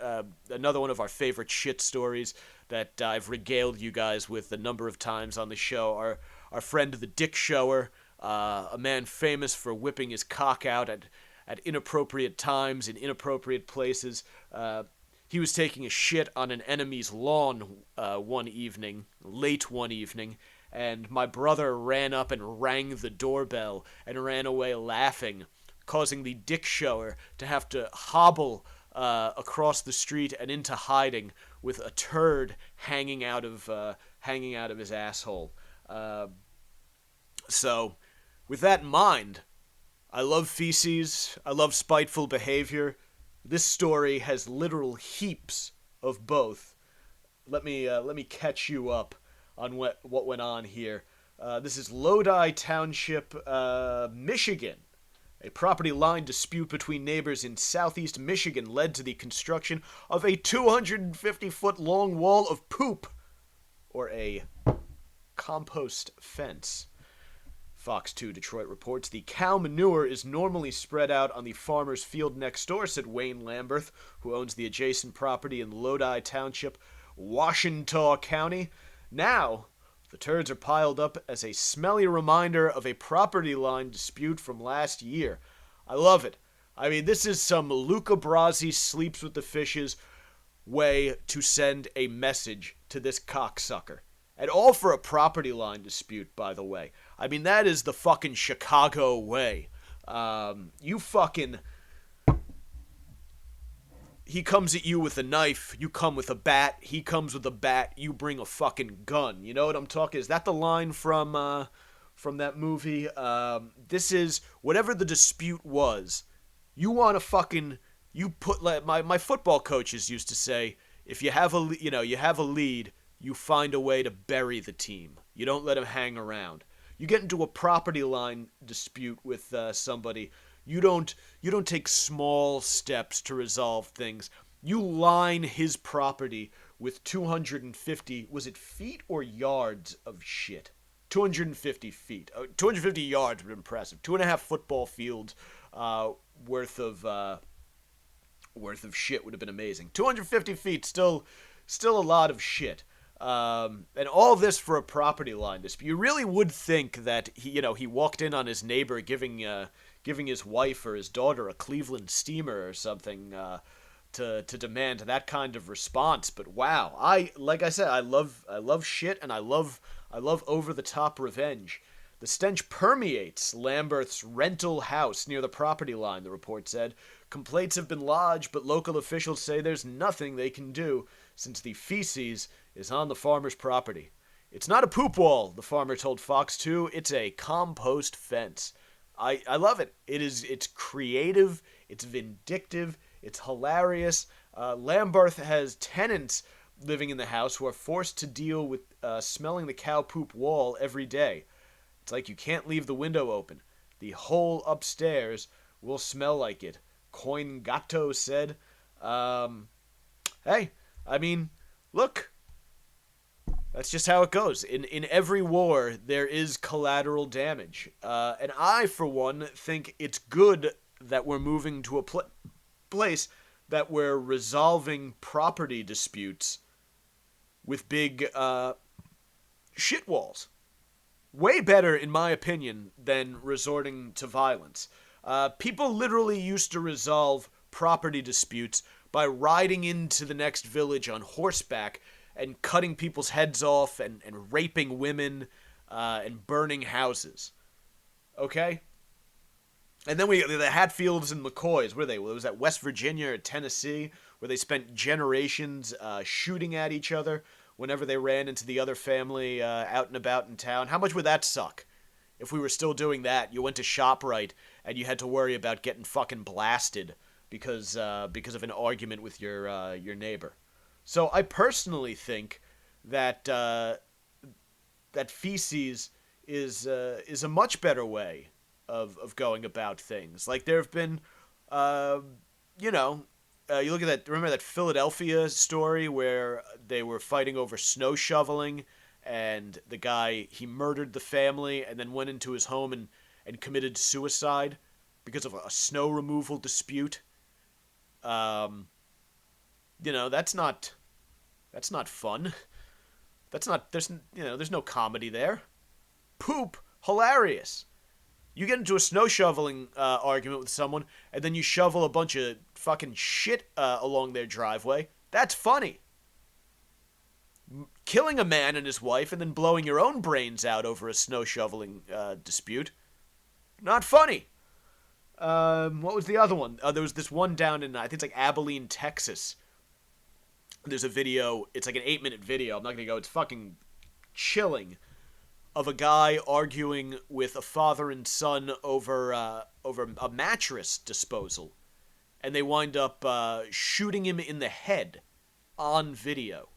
another one of our favorite shit stories that I've regaled you guys with a number of times on the show. Our friend the Dick Shower, a man famous for whipping his cock out at inappropriate times in inappropriate places. He was taking a shit on an enemy's lawn late one evening, and my brother ran up and rang the doorbell and ran away laughing, causing the Dick Shower to have to hobble across the street and into hiding with a turd hanging out of his asshole. So, with that in mind, I love feces. I love spiteful behavior. This story has literal heaps of both. Let me catch you up on what went on here. This is Lodi Township, Michigan. A property line dispute between neighbors in southeast Michigan led to the construction of a 250-foot long wall of poop, or a compost fence. Fox 2 Detroit reports the cow manure is normally spread out on the farmer's field next door, said Wayne Lamberth, who owns the adjacent property in Lodi Township, Washington County. Now, the turds are piled up as a smelly reminder of a property line dispute from last year. I love it. I mean, this is some Luca Brasi sleeps with the fishes way to send a message to this cocksucker. And all for a property line dispute, by the way. I mean, that is the fucking Chicago way. You fucking... He comes at you with a knife, you come with a bat. He comes with a bat, you bring a fucking gun. You know what I'm talking? Is that the line from that movie? This is, whatever the dispute was, you want to fucking... You put... My football coaches used to say, if you have a, you have a lead... You find a way to bury the team. You don't let them hang around. You get into a property line dispute with somebody. You don't take small steps to resolve things. You line his property with 250, was it feet or yards of shit? 250 feet. 250 yards would be impressive. 2.5 football fields worth of shit would have been amazing. 250 feet, still a lot of shit. And all this for a property line dispute. You really would think that he walked in on his neighbor giving his wife or his daughter a Cleveland steamer or something to demand that kind of response. But wow, like I said, I love shit, and I love over the top revenge. The stench permeates Lamberth's rental house near the property line, the report said. Complaints have been lodged, but local officials say there's nothing they can do since the feces is on the farmer's property. It's not a poop wall, the farmer told Fox 2. It's a compost fence. I love it. It's creative, it's vindictive, it's hilarious. Lamberth has tenants living in the house who are forced to deal with smelling the cow poop wall every day. It's like you can't leave the window open. The whole upstairs will smell like it, Coin Gatto said. Hey, I mean, look, that's just how it goes. In every war, there is collateral damage. And I, for one, think it's good that we're moving to a place that we're resolving property disputes with big shit walls. Way better, in my opinion, than resorting to violence. People literally used to resolve property disputes by riding into the next village on horseback and cutting people's heads off and raping women and burning houses. Okay? And then the Hatfields and McCoys, where they? Was that West Virginia or Tennessee, where they spent generations shooting at each other whenever they ran into the other family out and about in town? How much would that suck? If we were still doing that, you went to ShopRite and you had to worry about getting fucking blasted because of an argument with your neighbor. So I personally think that that feces is a much better way of going about things. Like, there have been, you look at that. Remember that Philadelphia story where they were fighting over snow shoveling, and the guy, he murdered the family and then went into his home and committed suicide because of a snow removal dispute. That's not fun. There's no comedy there. Poop, hilarious. You get into a snow shoveling argument with someone, and then you shovel a bunch of fucking shit along their driveway. That's funny. Killing a man and his wife and then blowing your own brains out over a snow shoveling dispute, not funny. What was the other one? There was this one down in, I think it's like Abilene, Texas. There's a video, it's like an 8-minute video, I'm not gonna go, it's fucking chilling, of a guy arguing with a father and son over a mattress disposal. And they wind up shooting him in the head on video.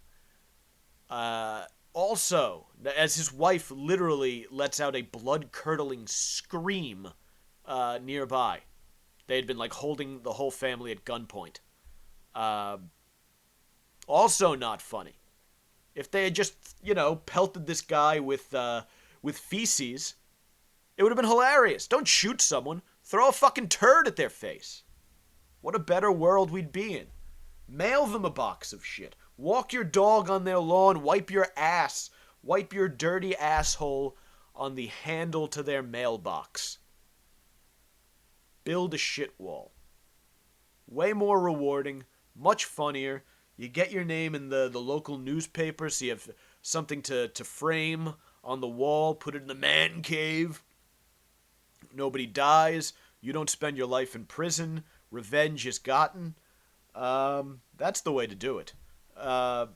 Also, as his wife literally lets out a blood-curdling scream nearby. They had been like holding the whole family at gunpoint. Also not funny. If they had just, pelted this guy with feces, it would have been hilarious. Don't shoot someone. Throw a fucking turd at their face. What a better world we'd be in. Mail them a box of shit. Walk your dog on their lawn. Wipe your ass. Wipe your dirty asshole on the handle to their mailbox. Build a shit wall. Way more rewarding. Much funnier. You get your name in the local newspaper so you have something to frame on the wall. Put it in the man cave. Nobody dies. You don't spend your life in prison. Revenge is gotten. That's the way to do it. Wow,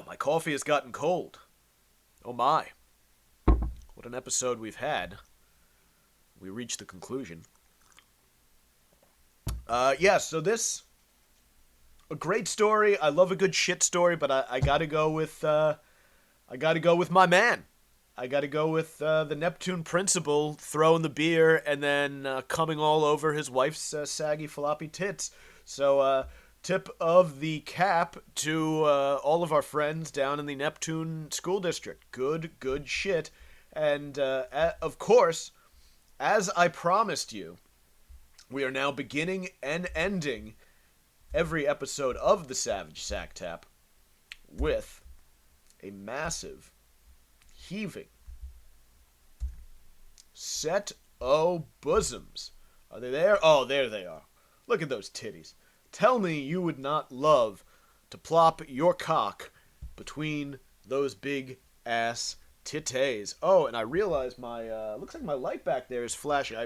my coffee has gotten cold. Oh my. What an episode we've had. We reached the conclusion. So this... A great story. I love a good shit story, but I gotta go with... I gotta go with my man. I gotta go with the Neptune principal throwing the beer and then coming all over his wife's saggy floppy tits. So, tip of the cap to all of our friends down in the Neptune school district. Good shit. And, of course, as I promised you, we are now beginning and ending every episode of the Savage Sacktap with a massive, heaving set o' bosoms. Are they there? Oh, there they are. Look at those titties. Tell me you would not love to plop your cock between those big ass titties. Oh, and I realize my looks like my light back there is flashing.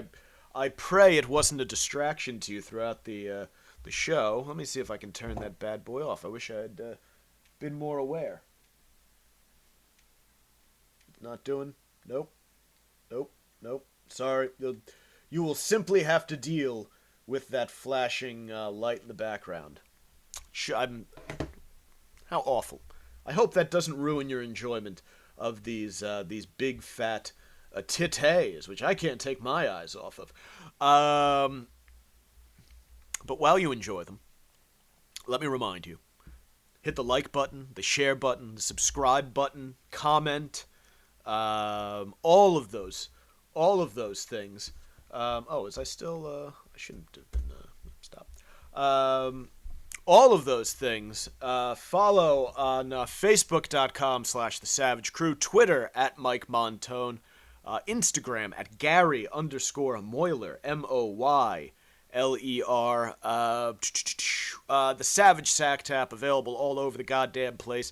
I pray it wasn't a distraction to you throughout the show. Let me see if I can turn that bad boy off. I wish I had been more aware. Not doing? Nope. Sorry. You will simply have to deal with that flashing light in the background. How awful. I hope that doesn't ruin your enjoyment of these big fat titties, which I can't take my eyes off of. But while you enjoy them, let me remind you, hit the like button, the share button, the subscribe button, comment, all of those things. Was I still, I shouldn't have been, stop. All of those things, follow on Facebook.com/The Savage Crew, Twitter at Montone, Instagram at Gary_Moyler, Moyler. The Savage Sacktap, available all over the goddamn place.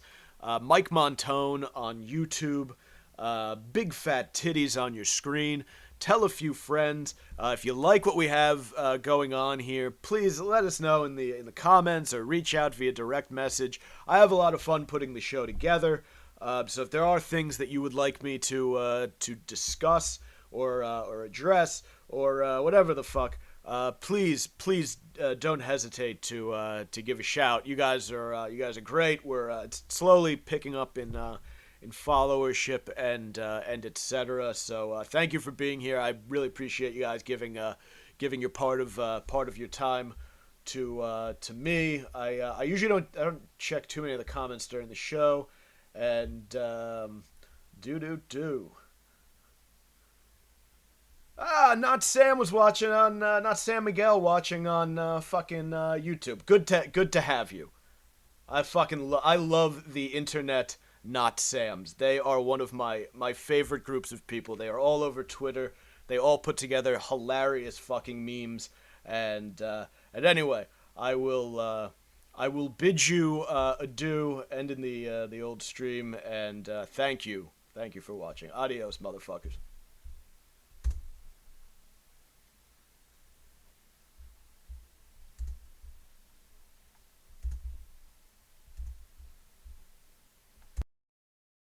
Mike Montone on YouTube. Big fat titties on your screen. Tell a few friends. If you like what we have going on here, please let us know in the comments or reach out via direct message. I have a lot of fun putting the show together. So if there are things that you would like me to discuss or address or whatever the fuck, please don't hesitate to give a shout. You guys are great. We're slowly picking up in followership and etc. So thank you for being here. I really appreciate you guys giving your part of your time to me. I usually don't check too many of the comments during the show, and not Sam was watching on not Sam Miguel watching on fucking YouTube. Good to have you. I love the internet. Not Sams. They are one of my favorite groups of people. They are all over Twitter. They all put together hilarious fucking memes. And anyway, I will bid you adieu, end in the old stream, and thank you for watching. Adios, motherfuckers.